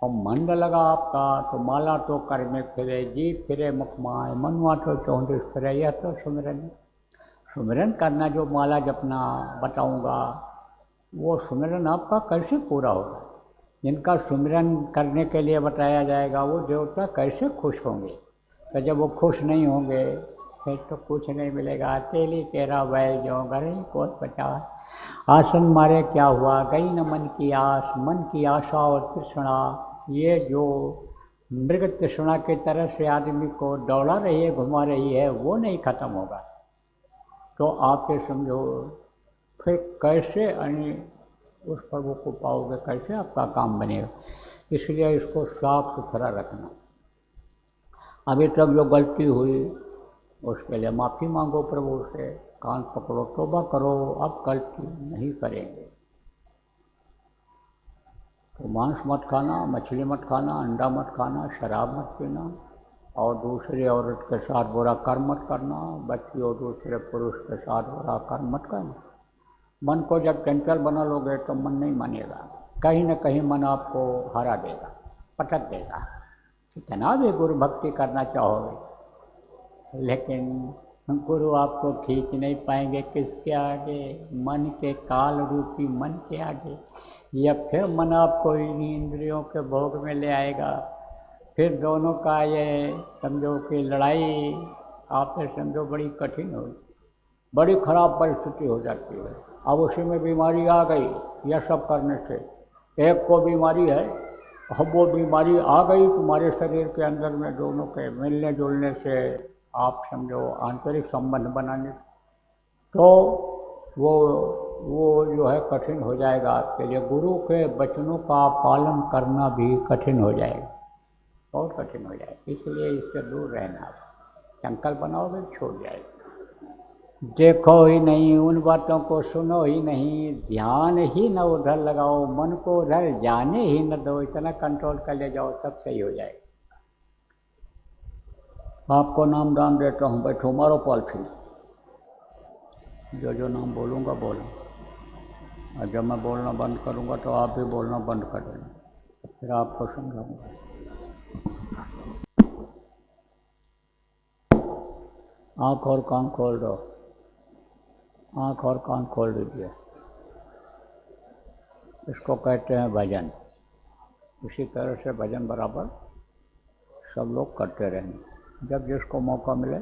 और मन न लगा आपका तो माला तो कर में फिरे, जीव फिरे मुखमाय, मनुआ तो 34 फिरे। यह तो सुमिरन है। सुमिरन करना जो माला जपना बताऊंगा, वो सुमिरन आपका कैसे पूरा होगा? जिनका सुमिरन करने के लिए बताया जाएगा वो देवता कैसे खुश होंगे? तो जब वो खुश नहीं होंगे फिर तो कुछ नहीं मिलेगा। तेली तेरा बैल जो घर ही कोस बचा, आसन मारे क्या हुआ, गई न मन की आस, मन की आशा और तृष्णा, ये जो मृग तृष्णा की तरह से आदमी को दौड़ा रही है, घुमा रही है, वो नहीं खत्म होगा। तो आप ये समझो फिर कैसे उस प्रभु को पाओगे, कैसे आपका काम बनेगा? इसलिए इसको साफ सुथरा रखना। अभी तक जो गलती हुई उसके लिए माफ़ी मांगो प्रभु से, कान पकड़ो, तौबा करो, अब गलती नहीं करेंगे। तो मांस मत खाना, मछली मत खाना, अंडा मत खाना, शराब मत पीना, और दूसरी औरत के साथ बुरा कर्म मत करना, बच्ची और दूसरे पुरुष के साथ बुरा कर्म मत करना। मन को जब चंचल बना लोगे तो मन नहीं मानेगा, कहीं न कहीं मन आपको हरा देगा, पटक देगा। कितना भी गुरु भक्ति करना चाहोगे, लेकिन गुरु आपको खींच नहीं पाएंगे किसके आगे, मन के काल रूपी मन के आगे, या फिर मन आपको इन्हीं इंद्रियों के भोग में ले आएगा। फिर दोनों का ये समझो कि लड़ाई आप समझो बड़ी कठिन होगी, बड़ी खराब परिस्थिति हो जाती है। अब उसी में बीमारी आ गई, यह सब करने से एक को बीमारी है, अब वो बीमारी आ गई तुम्हारे शरीर के अंदर में, दोनों के मिलने जुलने से आप समझो आंतरिक संबंध बनाने, तो वो जो है कठिन हो जाएगा आपके लिए। गुरु के वचनों का पालन करना भी कठिन हो जाएगा, बहुत कठिन हो जाएगा। इसलिए इससे दूर रहना, संकल्प बनाओगे छूट जाएगा। देखो ही नहीं, उन बातों को सुनो ही नहीं, ध्यान ही न उधर लगाओ, मन को उधर जाने ही न दो, इतना कंट्रोल कर ले जाओ, सब सही हो जाएगा। आपको नाम दान देता हूँ, बैठो मारो पॉलिथीन, जो जो नाम बोलूँगा बोलो, और जब मैं बोलना बंद करूँगा तो आप भी बोलना बंद कर देना, फिर आपको समझाऊँगा। आँख और कान खोल दो, आँख और कान खोल दीजिए। इसको कहते हैं भजन। इसी तरह से भजन बराबर सब लोग करते रहेंगे, जब जिसको मौका मिले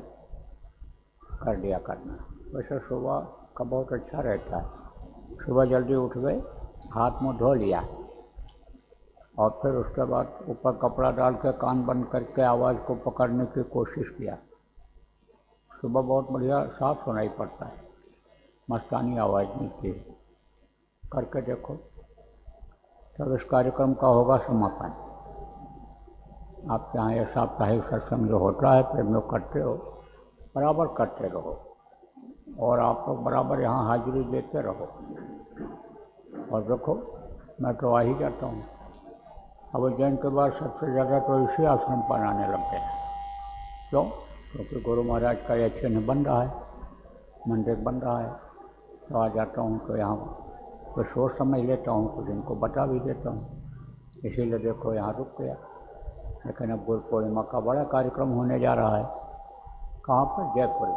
कर दिया करना। वैसे सुबह का बहुत अच्छा रहता है, सुबह जल्दी उठ गए, हाथ मुँह धो लिया, और फिर उसके बाद ऊपर कपड़ा डाल के कान बंद करके आवाज़ को पकड़ने की कोशिश किया। सुबह बहुत बढ़िया साफ सुनाई पड़ता है, मस्तानी आवाज़ मिलती है, करके देखो। तब इस कार्यक्रम का होगा समापन। आपके यहाँ यह साप्ताहिक सत्संग जो होता है, प्रेम लोग करते हो, बराबर करते रहो, और आप लोग बराबर यहाँ हाजिरी देते रहो। और देखो, मैं तो आ ही जाता हूँ। अब उज्जैन के बाद सबसे ज़्यादा तो इसी आश्रम पर आने लग गया। क्यों? क्योंकि गुरु महाराज का यह चिन्ह बन रहा है, मंदिर बन रहा है, तो आ जाता हूँ। तो यहाँ कुछ सोच समझ लेता हूँ, कुछ इनको बता भी देता हूँ, इसीलिए देखो यहाँ रुक गया। लेकिन अब गुरु पूर्णिमा का बड़ा कार्यक्रम होने जा रहा है। कहाँ पर? जयपुर में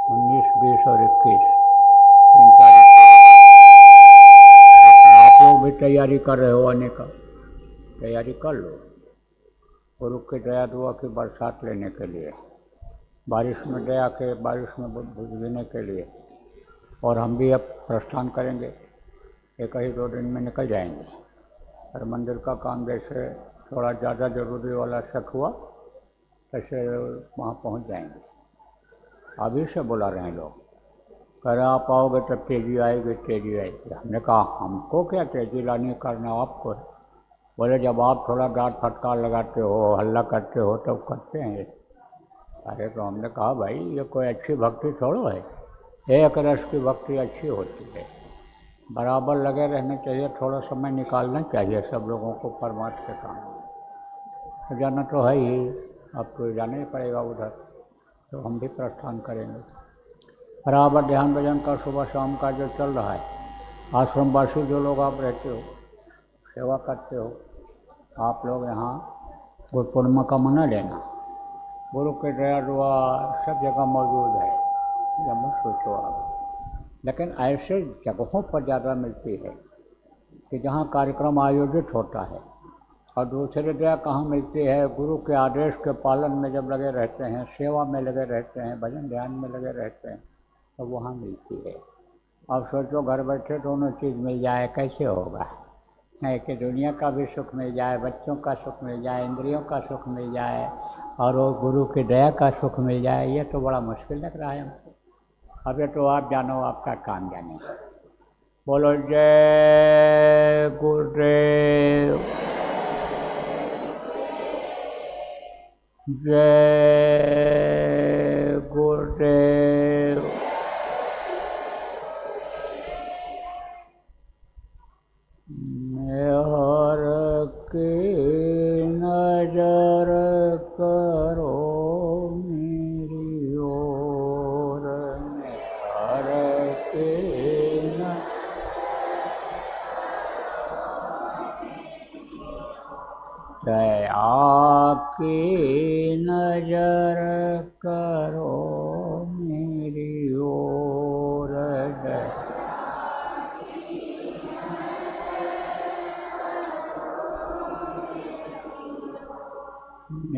19, 20 और 21 3 तारीख को। आप लोग भी तैयारी कर रहे हो आने का, तैयारी कर लो, गुरु की दया दुआ की बरसात लेने के लिए, बारिश में दया के, बारिश में भीगने के लिए। और हम भी अब प्रस्थान करेंगे, 1-2 दिन में निकल जाएंगे। और मंदिर का काम जैसे थोड़ा ज़्यादा ज़रूरी वाला शक हुआ, तैसे वहाँ पहुँच जाएंगे। अभी से बुला रहे हैं लोग, कह रहे आप आओगे तब तेज़ी आएगी, तेज़ी आएगी। हमने कहा हमको क्या तेज़ी लानी, करना आपको। बोले जब आप थोड़ा डांट फटकार लगाते हो, हल्ला करते हो, तब करते हैं। अरे तो हमने कहा भाई ये कोई अच्छी भक्ति थोड़ो है, एक रस की भक्ति अच्छी होती है, बराबर लगे रहना चाहिए, थोड़ा समय निकालना चाहिए सब लोगों को परमात्मा के काम। तो जाना तो है ही, अब तो जाना ही पड़ेगा उधर, तो हम भी प्रस्थान करेंगे। बराबर ध्यान भजन का सुबह शाम का जो चल रहा है, आश्रमवासी जो लोग आप रहते हो, सेवा करते हो, आप लोग यहाँ गुरु पूर्णिमा का मना लेना। गुरु के दया दुआ सब जगह मौजूद है, या मत सोचो आप। लेकिन ऐसे जगहों पर ज़्यादा मिलती है कि जहाँ कार्यक्रम आयोजित होता है, और दूसरी जगह कहाँ मिलती है? गुरु के आदेश के पालन में जब लगे रहते हैं, सेवा में लगे रहते हैं, भजन ध्यान में लगे रहते हैं, तो वहाँ मिलती है। अब सोचो घर बैठे दोनों चीज़ मिल जाए, कैसे होगा? नहीं कि दुनिया का भी सुख मिल जाए, बच्चों का सुख मिल जाए, इंद्रियों का सुख मिल जाए, और वो गुरु की दया का सुख मिल जाए, ये तो बड़ा मुश्किल लग रहा है हमको। अब ये तो आप जानो, आपका काम जाने। बोलो जय गुरुदेव, जय गुरुदेव। मेहर की नजर करो मेरी ओर, मेहर की दया की नजर करो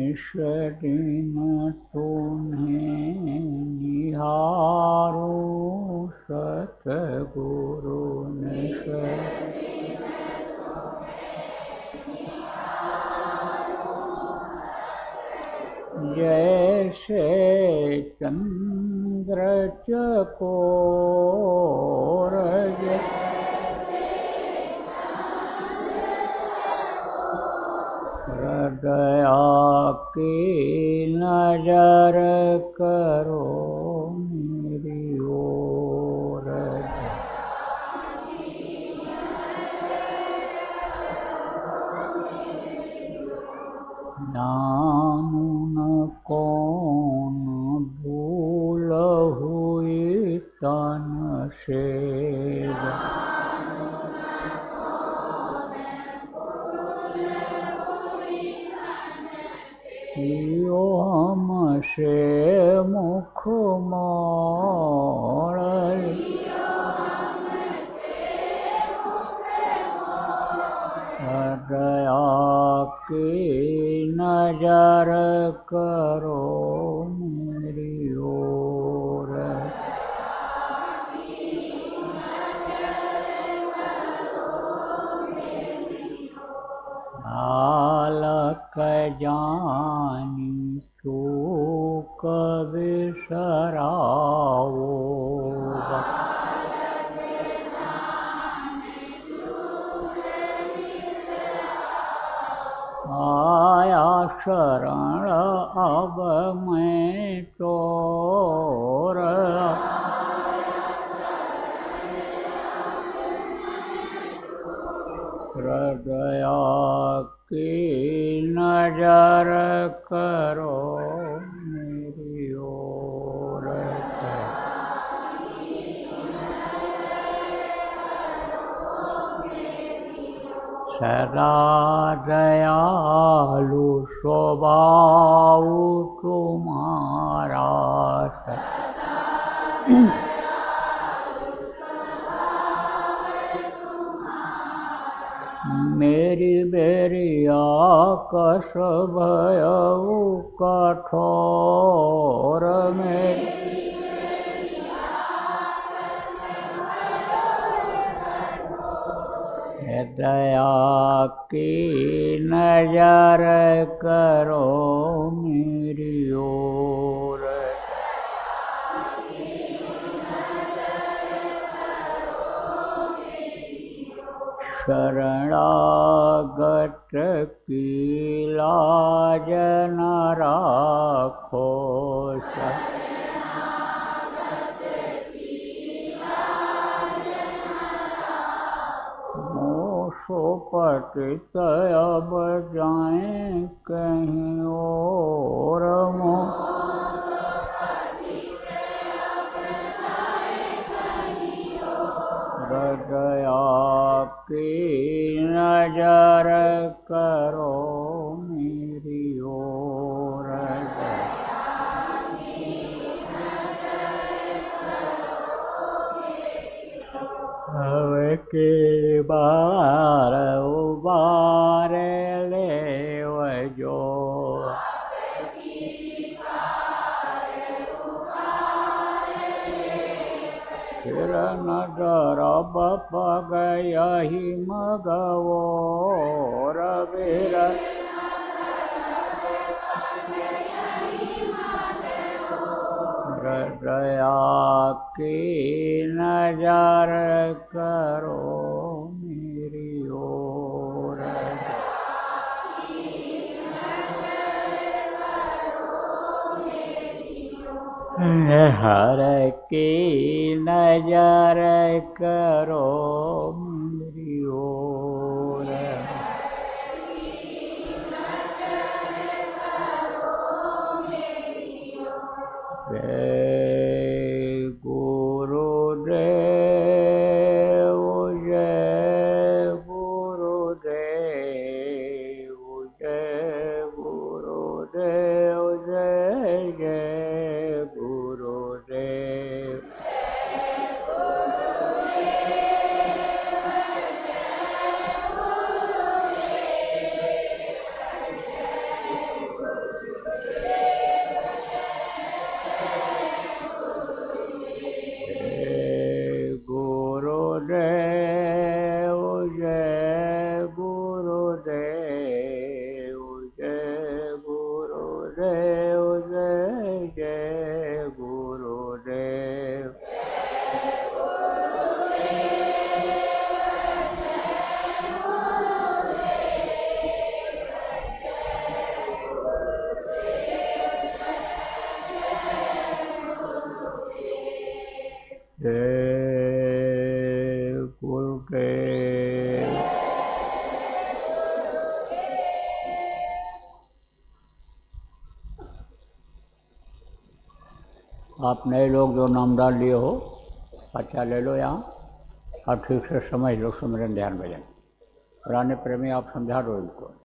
निश दिन तुम्हें निहारो सतगुरु निश जैसे चंद्र चकोर हृदया की नजर करो मेरी ओर जानू न कौन भूल हुई तन से यो हमसे मुख मोड़ हृदया की नजर करो मेरी ओर बालक जानी चूक बिसराओ आया शरण अब मैं तोर हृदया की नजर करो मेरी ओर सदा दयालु स्वभाव तुम्हारा मेरी बेरिया कस भयउ कठोर में दया की नजर करो मेरी ओर शरणागत की लाज न राखो पतित अब जाएं कहीं और हृदया की नजर करो मेरी ओर के बार उबार ले जो फिर नजर बप गयहि मगवोर वीर हृदया की नजर करो मेरी ओर हर की नजर करो मेरी ओर जय गुरुदेव जय गुरुदेव जय गुरुदेव जय जय गुरुदेव आप नए लोग जो नाम डाल लिए हो, पर्चा ले लो यहाँ और ठीक से समझ लो, सुमिरन ध्यान भजन। पुराने प्रेमी आप समझा दो इनको।